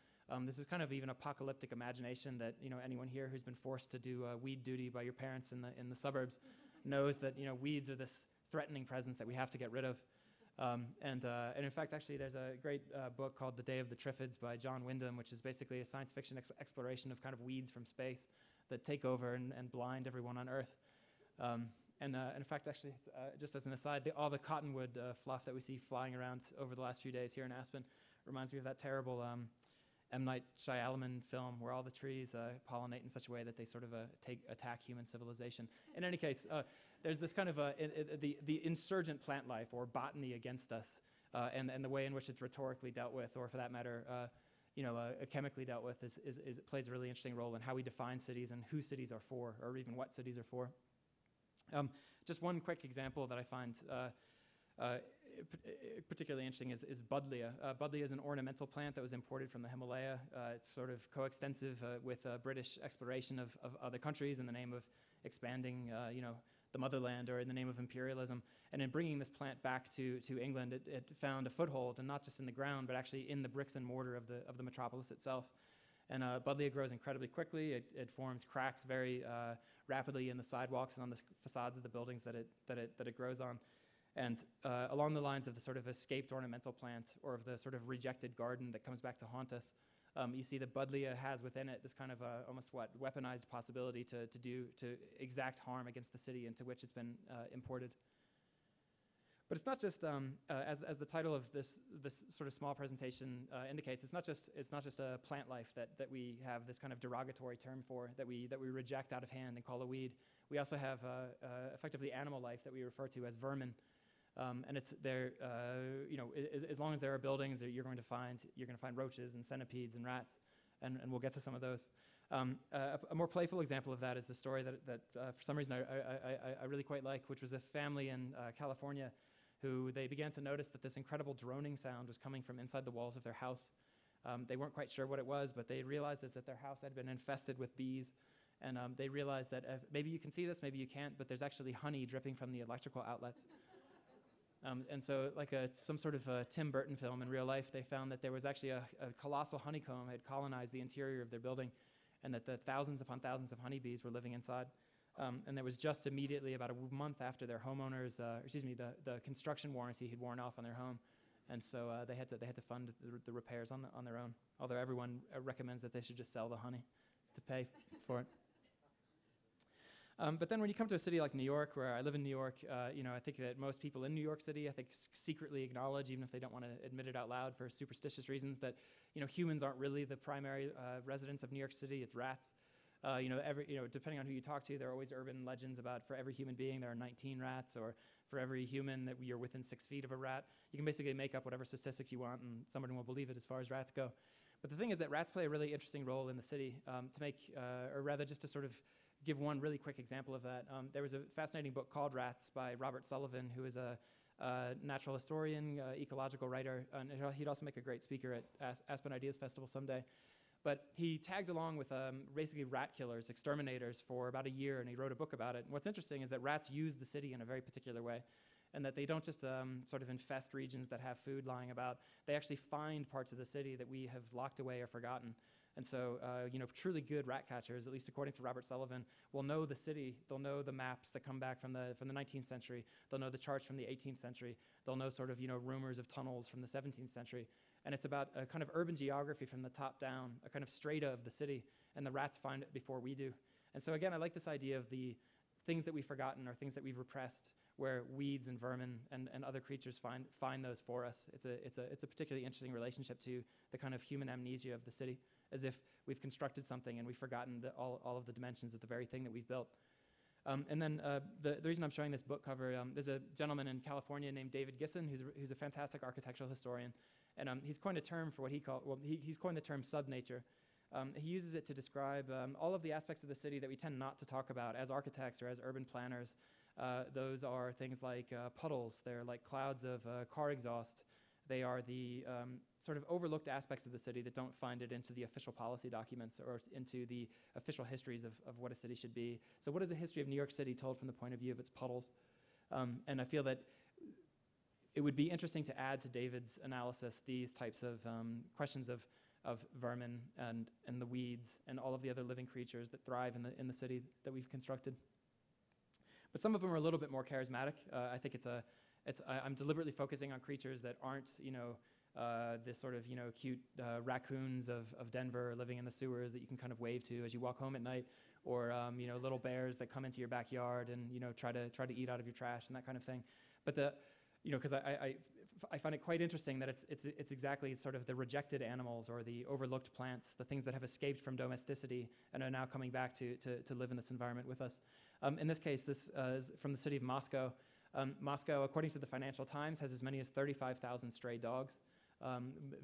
This is kind of even apocalyptic imagination that anyone here who's been forced to do weed duty by your parents in the suburbs knows that weeds are this threatening presence that we have to get rid of. And in fact, actually, there's a great book called The Day of the Triffids by John Wyndham, which is basically a science fiction exploration of kind of weeds from space that take over and blind everyone on Earth. And in fact, actually, just as an aside, all the cottonwood fluff that we see flying around over the last few days here in Aspen reminds me of that terrible M. Night Shyamalan film where all the trees pollinate in such a way that they sort of attack human civilization. In any case, there's this kind of the insurgent plant life, or botany against us, and the way in which it's rhetorically dealt with, or for that matter, chemically dealt with, is plays a really interesting role in how we define cities and who cities are for, or even what cities are for. Just one quick example that I find particularly interesting is Buddleia. Buddleia is an ornamental plant that was imported from the Himalaya. It's sort of coextensive with British exploration of other countries in the name of expanding, the motherland, or in the name of imperialism. And in bringing this plant back to England, it found a foothold, and not just in the ground, but actually in the bricks and mortar of the metropolis itself. And Buddleia grows incredibly quickly. It forms cracks very rapidly in the sidewalks and on the facades of the buildings that it grows on. And along the lines of the sort of escaped ornamental plant, or of the sort of rejected garden that comes back to haunt us, you see that Buddleia has within it this kind of almost weaponized possibility to exact harm against the city into which it's been imported. But it's not just, as the title of this sort of small presentation indicates, it's not just a plant life that we have this kind of derogatory term for, that we reject out of hand and call a weed. We also have effectively animal life that we refer to as vermin. And it's there, as long as there are buildings, you're going to find roaches and centipedes and rats, and we'll get to some of those. A more playful example of that is the story that for some reason I really quite like, which was a family in California who they began to notice that this incredible droning sound was coming from inside the walls of their house. They weren't quite sure what it was, but they realized that their house had been infested with bees. And they realized that maybe you can see this, maybe you can't, but there's actually honey dripping from the electrical outlets. And so, like some sort of Tim Burton film in real life, they found that there was actually a colossal honeycomb had colonized the interior of their building, and that the thousands upon thousands of honeybees were living inside. And there was just immediately, about a month after their homeowners, the construction warranty had worn off on their home, and so they had to fund the repairs on their own. Although everyone recommends that they should just sell the honey to pay for it. But then when you come to a city like New York, where I live in New York, I think that most people in New York City, I think, secretly acknowledge, even if they don't want to admit it out loud for superstitious reasons, that humans aren't really the primary residents of New York City. It's rats. Depending on who you talk to, there are always urban legends about for every human being there are 19 rats, or for every human that you're within 6 feet of a rat. You can basically make up whatever statistic you want, and somebody will believe it as far as rats go. But the thing is that rats play a really interesting role in the city just to sort of give one really quick example of that. There was a fascinating book called Rats by Robert Sullivan, who is a natural historian, ecological writer, and he'd also make a great speaker at Aspen Ideas Festival someday. But he tagged along with basically rat killers, exterminators, for about a year, and he wrote a book about it. And what's interesting is that rats use the city in a very particular way, and that they don't just sort of infest regions that have food lying about. They actually find parts of the city that we have locked away or forgotten. And so, truly good rat catchers, at least according to Robert Sullivan, will know the city. They'll know the maps that come back from the 19th century. They'll know the charts from the 18th century. They'll know sort of, rumors of tunnels from the 17th century. And it's about a kind of urban geography from the top down, a kind of strata of the city. And the rats find it before we do. And so again, I like this idea of the things that we've forgotten or things that we've repressed, where weeds and vermin and other creatures find those for us. It's a particularly interesting relationship to the kind of human amnesia of the city, as if we've constructed something and we've forgotten all of the dimensions of the very thing that we've built. And then the reason I'm showing this book cover, there's a gentleman in California named David Gisson, who's a fantastic architectural historian, and he's coined a term for what he's coined the term subnature. He uses it to describe all of the aspects of the city that we tend not to talk about as architects or as urban planners. Those are things like puddles. They're like clouds of car exhaust. They are the sort of overlooked aspects of the city that don't find it into the official policy documents or into the official histories of what a city should be. So what is the history of New York City told from the point of view of its puddles? And I feel that it would be interesting to add to David's analysis these types of questions of vermin and the weeds and all of the other living creatures that thrive in the city that we've constructed. But some of them are a little bit more charismatic. I think I'm deliberately focusing on creatures that aren't, this sort of, cute raccoons of Denver living in the sewers that you can kind of wave to as you walk home at night, or little bears that come into your backyard and try to eat out of your trash and that kind of thing. But because I find it quite interesting that it's exactly sort of the rejected animals or the overlooked plants, the things that have escaped from domesticity and are now coming back to live in this environment with us. In this case, this is from the city of Moscow. Moscow, according to the Financial Times, has as many as 35,000 stray dogs.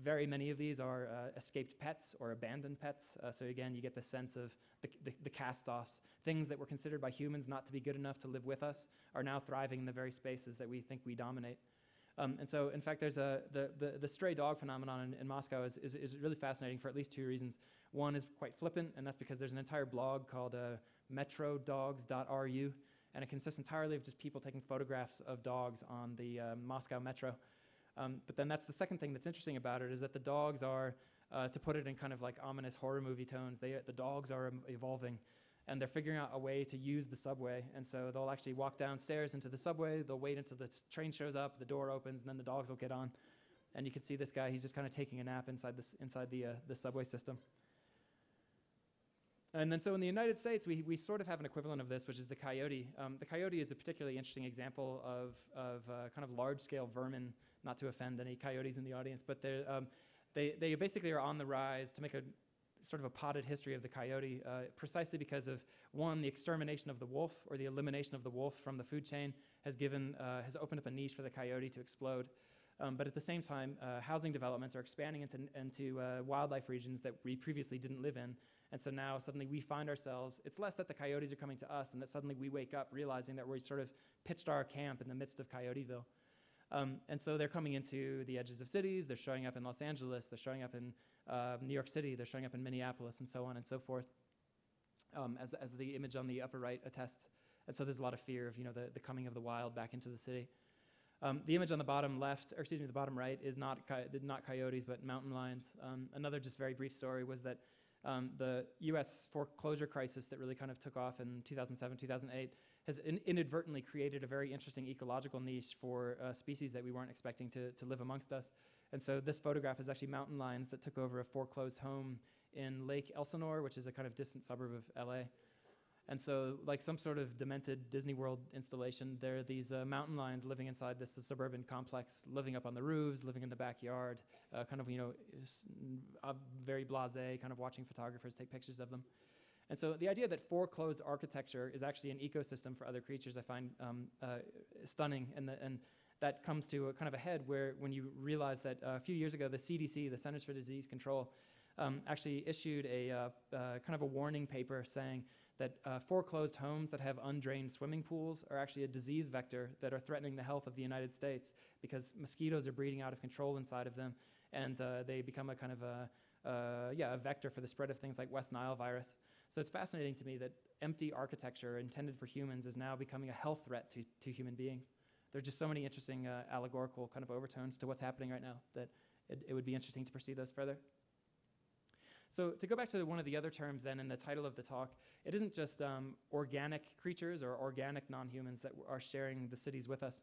Very many of these are escaped pets or abandoned pets. So again, you get the sense of the cast-offs. Things that were considered by humans not to be good enough to live with us are now thriving in the very spaces that we think we dominate. And so, in fact, there's the stray dog phenomenon in Moscow is really fascinating for at least two reasons. One is quite flippant, and that's because there's an entire blog called metrodogs.ru, and it consists entirely of just people taking photographs of dogs on the Moscow metro. But then that's the second thing that's interesting about it, is that the dogs are, to put it in kind of like ominous horror movie tones, the dogs are evolving, and they're figuring out a way to use the subway. And so they'll actually walk downstairs into the subway, they'll wait until the train shows up, the door opens, and then the dogs will get on. And you can see this guy, he's just kind of taking a nap inside the subway system. And then so in the United States, we sort of have an equivalent of this, which is the coyote. The coyote is a particularly interesting example of kind of large-scale vermin, not to offend any coyotes in the audience, but they basically are on the rise. To make a sort of a potted history of the coyote, precisely because of, one, the extermination of the wolf or the elimination of the wolf from the food chain has opened up a niche for the coyote to explode. But at the same time, housing developments are expanding into wildlife regions that we previously didn't live in. And so now suddenly we find ourselves, it's less that the coyotes are coming to us and that suddenly we wake up realizing that we sort of pitched our camp in the midst of Coyoteville. And so they're coming into the edges of cities, they're showing up in Los Angeles, they're showing up in New York City, they're showing up in Minneapolis, and so on and so forth, as the image on the upper right attests. And so there's a lot of fear of the coming of the wild back into the city. The image on the bottom left, or excuse me, the bottom right is not coyotes, but mountain lions. Another just very brief story was that the U.S. foreclosure crisis that really kind of took off in 2007, 2008 has inadvertently created a very interesting ecological niche for species that we weren't expecting to live amongst us. And so this photograph is actually mountain lions that took over a foreclosed home in Lake Elsinore, which is a kind of distant suburb of L.A. And so, like some sort of demented Disney World installation, there are these mountain lions living inside this suburban complex, living up on the roofs, living in the backyard, kind of, very blasé, kind of watching photographers take pictures of them. And so the idea that foreclosed architecture is actually an ecosystem for other creatures I find stunning, and that comes to a kind of a head when you realize that a few years ago, the CDC, the Centers for Disease Control, actually issued a kind of a warning paper saying that foreclosed homes that have undrained swimming pools are actually a disease vector that are threatening the health of the United States because mosquitoes are breeding out of control inside of them, and they become a kind of a vector for the spread of things like West Nile virus. So it's fascinating to me that empty architecture intended for humans is now becoming a health threat to human beings. There are just so many interesting allegorical kind of overtones to what's happening right now that it would be interesting to pursue those further. So to go back to one of the other terms then in the title of the talk, it isn't just organic creatures or organic non-humans that are sharing the cities with us.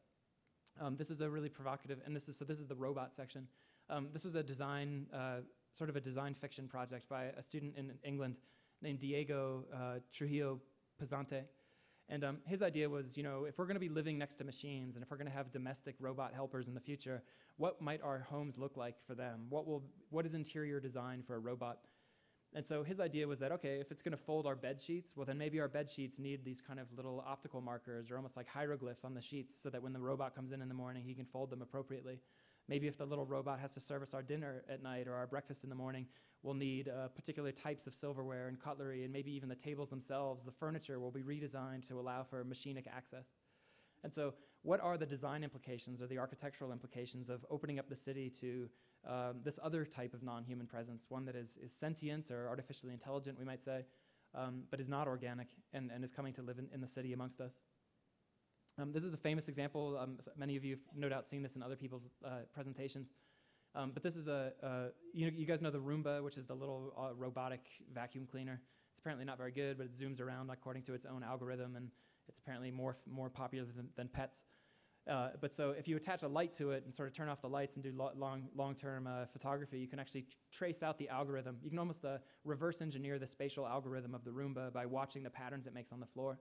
This is a really provocative, and this is the robot section. This was a design, sort of a design fiction project by a student in England named Diego Trujillo Pazante. And his idea was, if we're going to be living next to machines and if we're going to have domestic robot helpers in the future, what might our homes look like for them? What is interior design for a robot? And so his idea was that, okay, if it's going to fold our bed sheets, well, then maybe our bed sheets need these kind of little optical markers or almost like hieroglyphs on the sheets so that when the robot comes in the morning, he can fold them appropriately. Maybe if the little robot has to service our dinner at night or our breakfast in the morning, we'll need particular types of silverware and cutlery, and maybe even the tables themselves, the furniture will be redesigned to allow for machinic access. And so what are the design implications or the architectural implications of opening up the city to this other type of non-human presence, one that is sentient or artificially intelligent, we might say, but is not organic and is coming to live in the city amongst us? This is a famous example. Many of you have no doubt seen this in other people's presentations. But this is you guys know the Roomba, which is the little robotic vacuum cleaner. It's apparently not very good, but it zooms around according to its own algorithm, and it's apparently more popular than pets. But so if you attach a light to it and sort of turn off the lights and do long-term photography, you can actually trace out the algorithm. You can almost reverse engineer the spatial algorithm of the Roomba by watching the patterns it makes on the floor.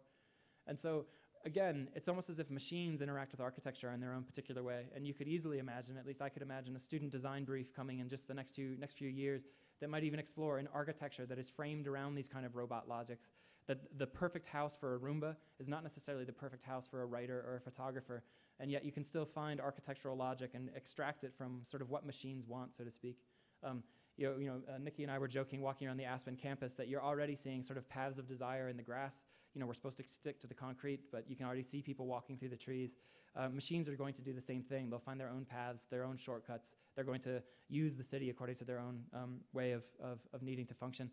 And so again, it's almost as if machines interact with architecture in their own particular way. And you could easily imagine, at least I could imagine, a student design brief coming in just the next few years that might even explore an architecture that is framed around these kind of robot logics. That the perfect house for a Roomba is not necessarily the perfect house for a writer or a photographer, and yet you can still find architectural logic and extract it from sort of what machines want, so to speak. Nikki and I were joking walking around the Aspen campus that you're already seeing sort of paths of desire in the grass. We're supposed to stick to the concrete, but you can already see people walking through the trees. Machines are going to do the same thing. They'll find their own paths, their own shortcuts. They're going to use the city according to their own way of needing to function.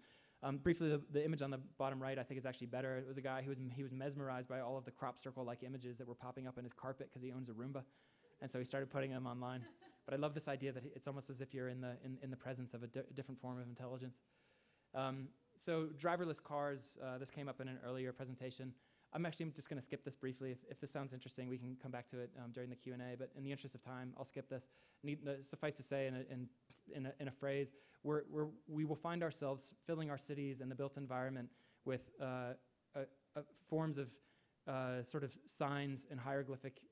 Briefly, the image on the bottom right I think is actually better. It was a guy who was mesmerized by all of the crop circle-like images that were popping up in his carpet because he owns a Roomba. And so he started putting them online. But I love this idea that it's almost as if you're in the presence of a different form of intelligence. So driverless cars, this came up in an earlier presentation. I'm just going to skip this briefly. If this sounds interesting, we can come back to it during the Q&A. But in the interest of time, I'll skip this. Suffice to say, in a phrase, we will find ourselves filling our cities and the built environment with forms of sort of signs and hieroglyphic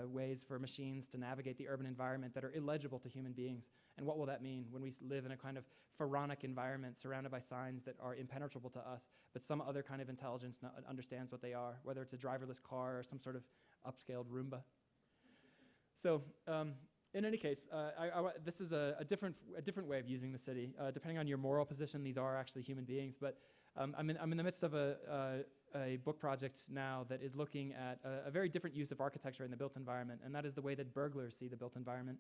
ways for machines to navigate the urban environment that are illegible to human beings. And what will that mean when we live in a kind of pharaonic environment surrounded by signs that are impenetrable to us, but some other kind of intelligence understands what they are, whether it's a driverless car or some sort of upscaled Roomba. So in any case, this is a different way of using the city. Depending on your moral position, these are actually human beings, but I'm in the midst of a book project now that is looking at a very different use of architecture in the built environment, and that is the way that burglars see the built environment.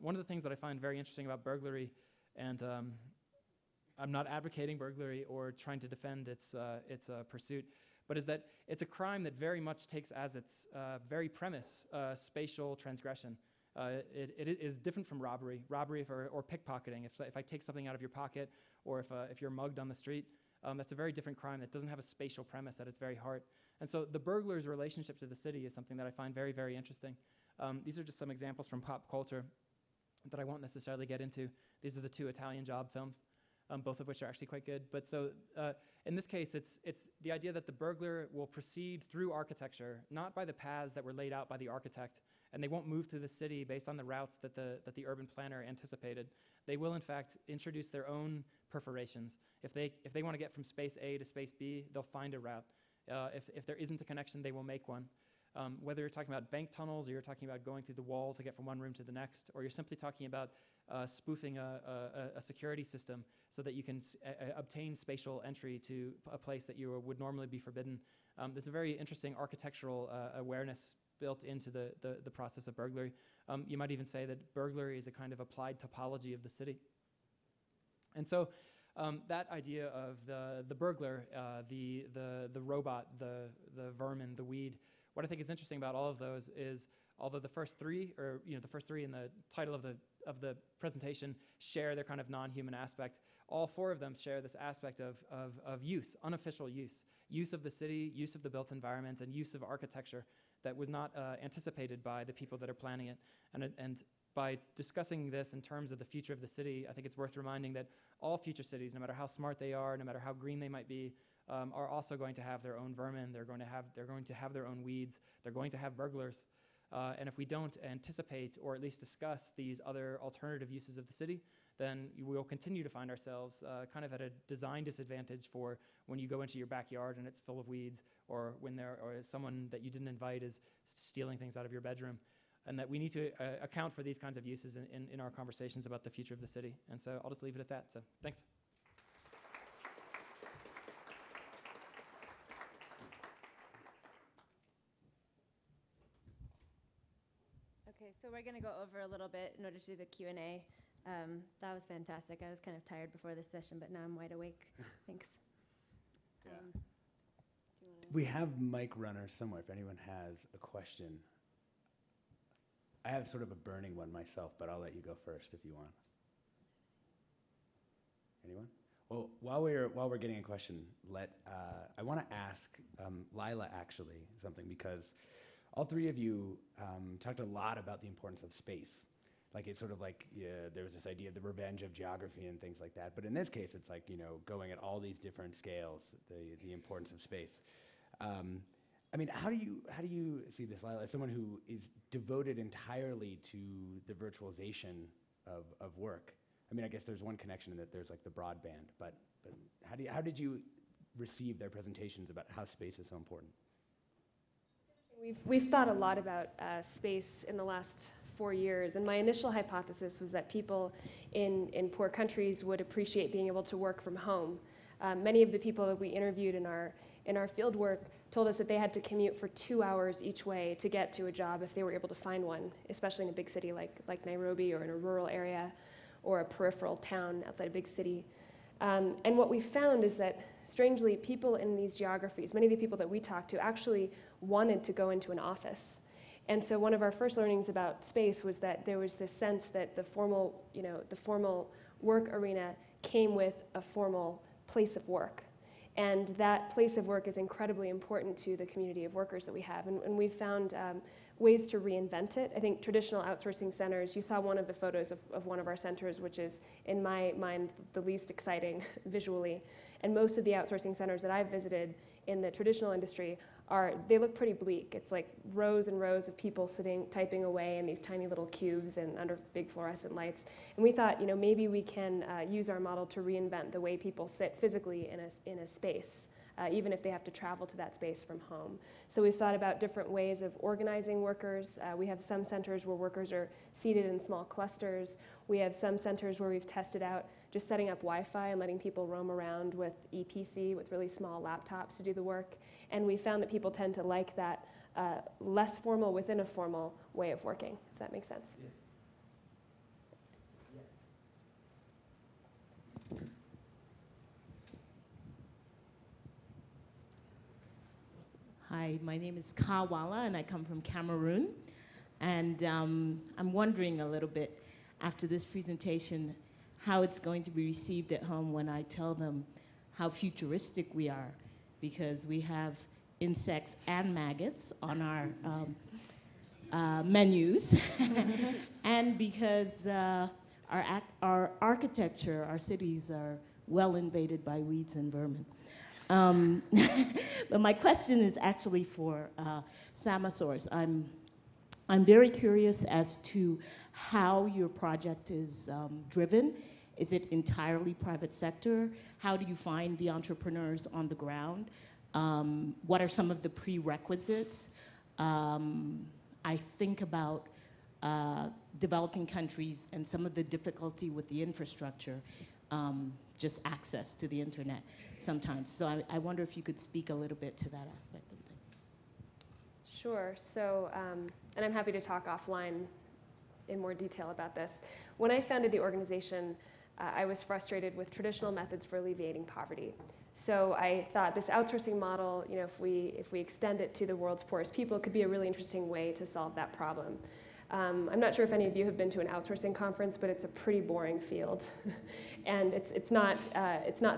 One of the things that I find very interesting about burglary, and I'm not advocating burglary or trying to defend its pursuit, but is that it's a crime that very much takes as its very premise spatial transgression. It is different from robbery or pickpocketing. If I take something out of your pocket, or if you're mugged on the street, that's a very different crime that doesn't have a spatial premise at its very heart. And so the burglar's relationship to the city is something that I find very, very interesting. These are just some examples from pop culture that I won't necessarily get into. These are the 2 Italian Job films, both of which are actually quite good. But so in this case, it's the idea that the burglar will proceed through architecture, not by the paths that were laid out by the architect, and they won't move through the city based on the routes that the urban planner anticipated. They will, in fact, introduce their own perforations. If they want to get from space A to space B, they'll find a route. If there isn't a connection, they will make one. Whether you're talking about bank tunnels, or you're talking about going through the wall to get from one room to the next, or you're simply talking about spoofing a security system so that you can obtain spatial entry to a place that you would normally be forbidden. There's a very interesting architectural awareness built into the process of burglary. You might even say that burglary is a kind of applied topology of the city. And so that idea of the burglar, the robot, the vermin, the weed, what I think is interesting about all of those is, although the first three, or the first three in the title of the presentation share their kind of non-human aspect, all four of them share this aspect of use, unofficial use of the city, use of the built environment, and use of architecture that was not anticipated by the people that are planning it. And by discussing this in terms of the future of the city, I think it's worth reminding that all future cities, no matter how smart they are, no matter how green they might be, are also going to have their own vermin. They're going to have their own weeds. They're going to have burglars. And if we don't anticipate or at least discuss these other alternative uses of the city, then we'll continue to find ourselves kind of at a design disadvantage for when you go into your backyard and it's full of weeds, or when someone that you didn't invite is stealing things out of your bedroom. And that we need to account for these kinds of uses in our conversations about the future of the city. And so I'll just leave it at that. So thanks. Okay, so we're going to go over a little bit in order to do the Q&A. That was fantastic. I was kind of tired before this session, but now I'm wide awake. Thanks. Yeah. Do you wanna- We have mic runners somewhere if anyone has a question. I have sort of a burning one myself, but I'll let you go first if you want. Anyone? Well, while we're getting a question, I want to ask Lila actually something, because all three of you talked a lot about the importance of space. Like it's sort of like there was this idea of the revenge of geography and things like that. But in this case, it's like going at all these different scales, the importance of space. I mean, how do you see this, Lila, as someone who is devoted entirely to the virtualization of work? I mean, I guess there's one connection in that there's like the broadband, but how did you receive their presentations about how space is so important? We've thought a lot about space in the last 4 years, and my initial hypothesis was that people in poor countries would appreciate being able to work from home. Many of the people that we interviewed in our field work told us that they had to commute for 2 hours each way to get to a job if they were able to find one, especially in a big city like Nairobi, or in a rural area or a peripheral town outside a big city. And what we found is that, strangely, people in these geographies, many of the people that we talked to, actually wanted to go into an office. And so one of our first learnings about space was that there was this sense that the formal work arena came with a formal place of work. And that place of work is incredibly important to the community of workers that we have. And we've found ways to reinvent it. I think traditional outsourcing centers, you saw one of the photos of one of our centers, which is, in my mind, the least exciting visually. And most of the outsourcing centers that I've visited in the traditional industry they look pretty bleak. It's like rows and rows of people sitting, typing away in these tiny little cubes and under big fluorescent lights. And we thought, maybe we can use our model to reinvent the way people sit physically in a space, even if they have to travel to that space from home. So we've thought about different ways of organizing workers. We have some centers where workers are seated in small clusters. We have some centers where we've tested out just setting up Wi-Fi and letting people roam around with EPC, with really small laptops to do the work. And we found that people tend to like that less formal within a formal way of working, if that makes sense. Yeah. Hi, my name is Kawala, and I come from Cameroon. And I'm wondering a little bit, after this presentation, how it's going to be received at home when I tell them how futuristic we are, because we have insects and maggots on our menus, and because our architecture, our cities are well invaded by weeds and vermin. But my question is actually for Samasaurus. I'm very curious as to how your project is driven. Is it entirely private sector? How do you find the entrepreneurs on the ground? What are some of the prerequisites? I think about developing countries and some of the difficulty with the infrastructure, just access to the internet sometimes. So I wonder if you could speak a little bit to that aspect of things. Sure. So, and I'm happy to talk offline in more detail about this. When I founded the organization, I was frustrated with traditional methods for alleviating poverty. So I thought this outsourcing model, if we extend it to the world's poorest people, could be a really interesting way to solve that problem. I'm not sure if any of you have been to an outsourcing conference, but it's a pretty boring field. And it's not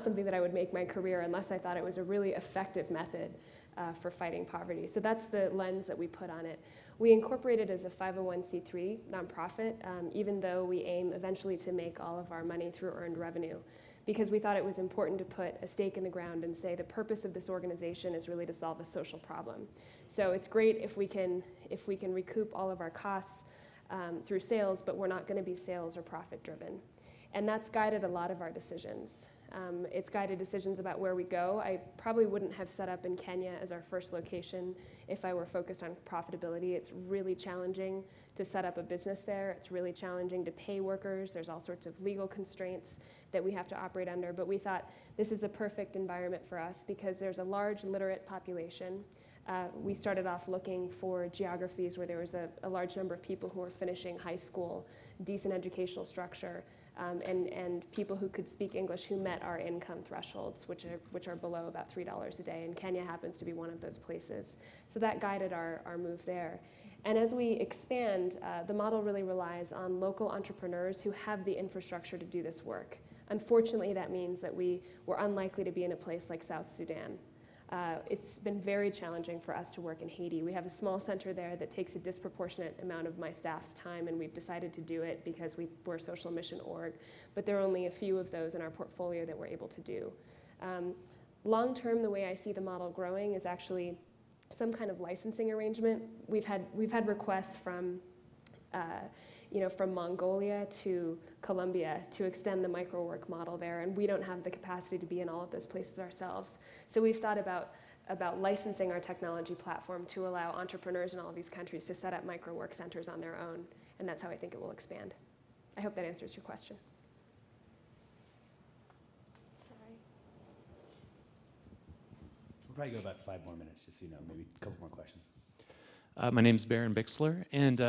something that I would make my career unless I thought it was a really effective method for fighting poverty. So that's the lens that we put on it. We incorporate it as a 501c3 nonprofit, even though we aim eventually to make all of our money through earned revenue, because we thought it was important to put a stake in the ground and say the purpose of this organization is really to solve a social problem. So it's great if we can recoup all of our costs through sales, but we're not going to be sales or profit driven. And that's guided a lot of our decisions. It's guided decisions about where we go. I probably wouldn't have set up in Kenya as our first location if I were focused on profitability. It's really challenging to set up a business there. It's really challenging to pay workers. There's all sorts of legal constraints that we have to operate under. But we thought this is a perfect environment for us because there's a large literate population. We started off looking for geographies where there was a large number of people who were finishing high school, decent educational structure, and people who could speak English who met our income thresholds, which are below about $3 a day, and Kenya happens to be one of those places. So that guided our move there. And as we expand, the model really relies on local entrepreneurs who have the infrastructure to do this work. Unfortunately, that means that we were unlikely to be in a place like South Sudan. It's been very challenging for us to work in Haiti. We have a small center there that takes a disproportionate amount of my staff's time, and we've decided to do it because we're a social mission org, but there are only a few of those in our portfolio that we're able to do. Long term, the way I see the model growing is actually some kind of licensing arrangement. We've had requests from from Mongolia to Colombia to extend the microwork model there, and we don't have the capacity to be in all of those places ourselves. So we've thought about licensing our technology platform to allow entrepreneurs in all of these countries to set up microwork centers on their own, and that's how I think it will expand. I hope that answers your question. Sorry. We'll probably go about 5 more minutes, just so you know, maybe a couple more questions. My name's Baron Bixler, and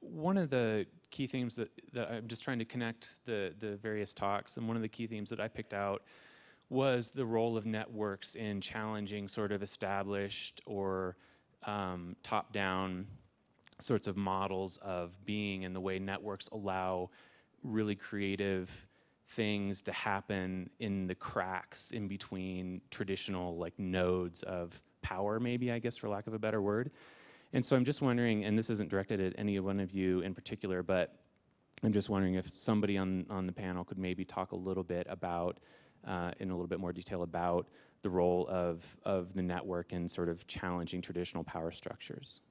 one of the key themes that I'm just trying to connect the various talks, and one of the key themes that I picked out was the role of networks in challenging sort of established or top-down sorts of models of being, and the way networks allow really creative things to happen in the cracks in between traditional like nodes of power, maybe, I guess, for lack of a better word. And so I'm just wondering, and this isn't directed at any one of you in particular, but I'm just wondering if somebody on the panel could maybe talk a little bit about, in a little bit more detail, about the role of the network in sort of challenging traditional power structures.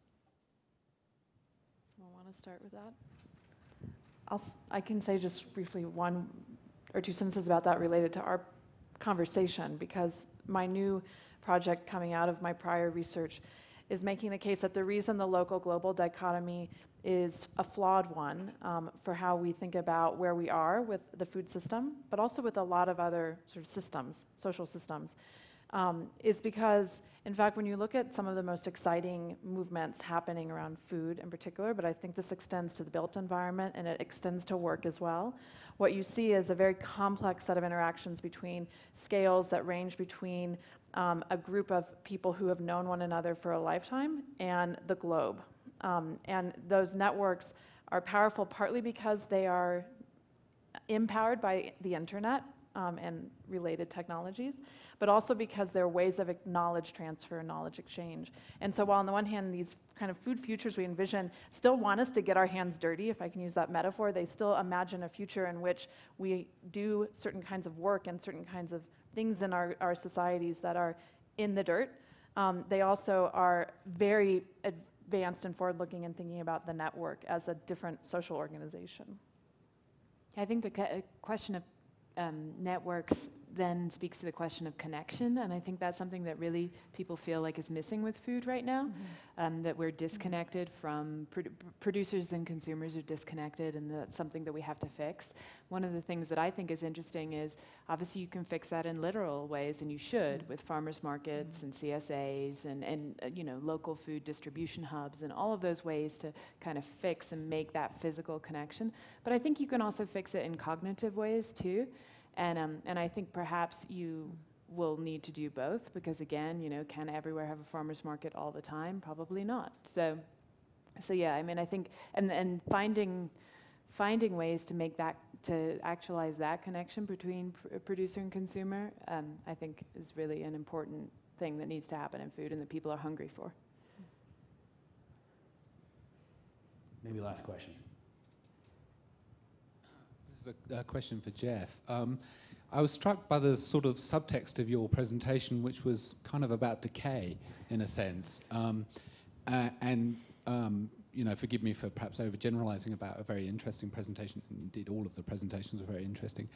Someone want to start with that? I can say just briefly 1 or 2 sentences about that related to our conversation, because my new project coming out of my prior research is making the case that the reason the local-global dichotomy is a flawed one for how we think about where we are with the food system, but also with a lot of other sort of systems, social systems, is because, in fact, when you look at some of the most exciting movements happening around food in particular, but I think this extends to the built environment and it extends to work as well, what you see is a very complex set of interactions between scales that range between a group of people who have known one another for a lifetime and the globe. And those networks are powerful partly because they are empowered by the internet and related technologies, but also because they're ways of knowledge transfer and knowledge exchange. And so while on the one hand, these kind of food futures we envision still want us to get our hands dirty, if I can use that metaphor, they still imagine a future in which we do certain kinds of work and certain kinds of things in our societies that are in the dirt. They also are very advanced and forward-looking in thinking about the network as a different social organization. I think the question of networks then speaks to the question of connection, and I think that's something that really people feel like is missing with food right now, that we're disconnected from, producers and consumers are disconnected, and that's something that we have to fix. One of the things that I think is interesting is, obviously you can fix that in literal ways, and you should, with farmers markets and CSAs and you know, local food distribution hubs and all of those ways to kind of fix and make that physical connection. But I think you can also fix it in cognitive ways too. And I think perhaps you will need to do both, because again, you know, can everywhere have a farmer's market all the time? Probably not. So yeah, I mean, I think, and finding ways to make that, to actualize that connection between producer and consumer, I think is really an important thing that needs to happen in food and that people are hungry for. Maybe last question. This is a question for Jeff. I was struck by the sort of subtext of your presentation, which was kind of about decay, in a sense. You know, forgive me for perhaps overgeneralizing about a very interesting presentation. Indeed, all of the presentations were very interesting.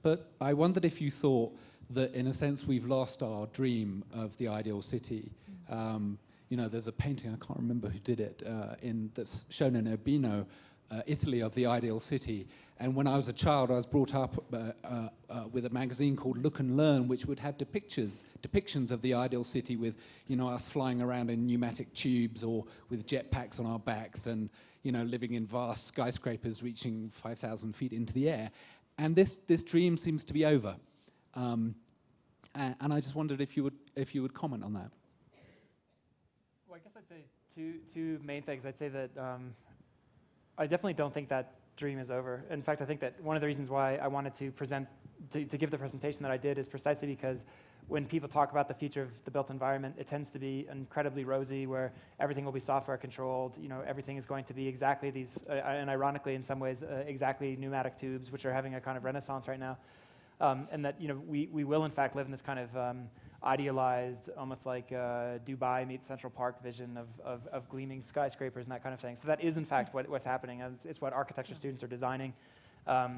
But I wondered if you thought that, in a sense, we've lost our dream of the ideal city. You know, there's a painting, I can't remember who did it, that's shown in Urbino, Italy, of the ideal city. And when I was a child, I was brought up with a magazine called Look and Learn, which would have depictions of the ideal city with, you know, us flying around in pneumatic tubes or with jetpacks on our backs and, you know, living in vast skyscrapers reaching 5,000 feet into the air. And this dream seems to be over. And I just wondered if you would comment on that. Well, I guess I'd say two main things. I'd say that I definitely don't think that dream is over. In fact, I think that one of the reasons why I wanted to give the presentation that I did is precisely because when people talk about the future of the built environment, it tends to be incredibly rosy, where everything will be software controlled. You know, everything is going to be exactly these, and ironically, in some ways, exactly pneumatic tubes, which are having a kind of renaissance right now. And that, you know, we will in fact live in this kind of idealized, almost like Dubai meets Central Park vision of gleaming skyscrapers and that kind of thing. So that is in fact what's happening, and it's what architecture students are designing.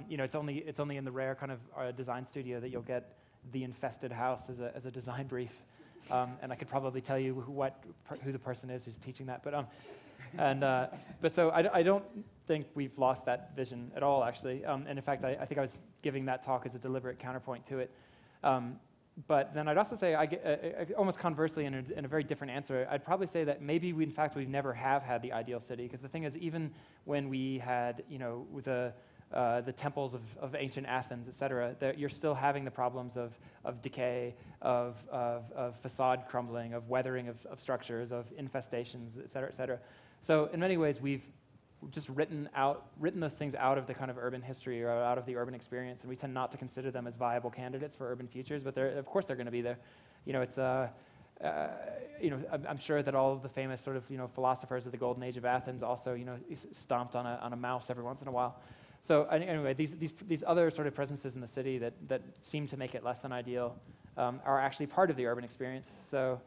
You know, it's only in the rare kind of design studio that you'll get the infested house as a design brief, and I could probably tell you who the person is who's teaching that. But so I don't think we've lost that vision at all, actually. And in fact, I think I was giving that talk as a deliberate counterpoint to it. But then I'd also say, almost conversely, in a very different answer, I'd probably say that maybe we never have had the ideal city. Because the thing is, even when we had, you know, the temples of ancient Athens, et cetera, you're still having the problems of decay, of facade crumbling, of weathering of structures, of infestations, et cetera, et cetera. So in many ways, we've just written those things out of the kind of urban history or out of the urban experience, and we tend not to consider them as viable candidates for urban futures. But of course, they're going to be there. You know, it's you know, I'm sure that all of the famous sort of, you know, philosophers of the golden age of Athens also, you know, stomped on a mouse every once in a while. So anyway, these other sort of presences in the city that seem to make it less than ideal are actually part of the urban experience. So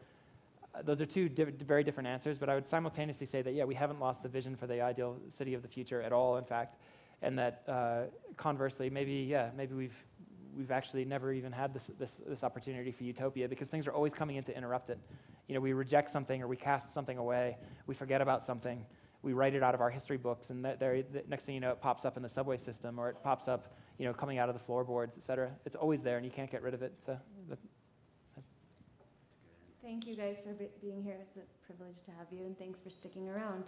those are two very different answers, but I would simultaneously say that, yeah, we haven't lost the vision for the ideal city of the future at all, in fact, and that conversely, maybe we've actually never even had this opportunity for utopia, because things are always coming in to interrupt it. You know, we reject something or we cast something away, we forget about something, we write it out of our history books, and the next thing you know, it pops up in the subway system, or it pops up, you know, coming out of the floorboards, et cetera. It's always there, and you can't get rid of it. So. Thank you guys for being here. It's a privilege to have you, and thanks for sticking around.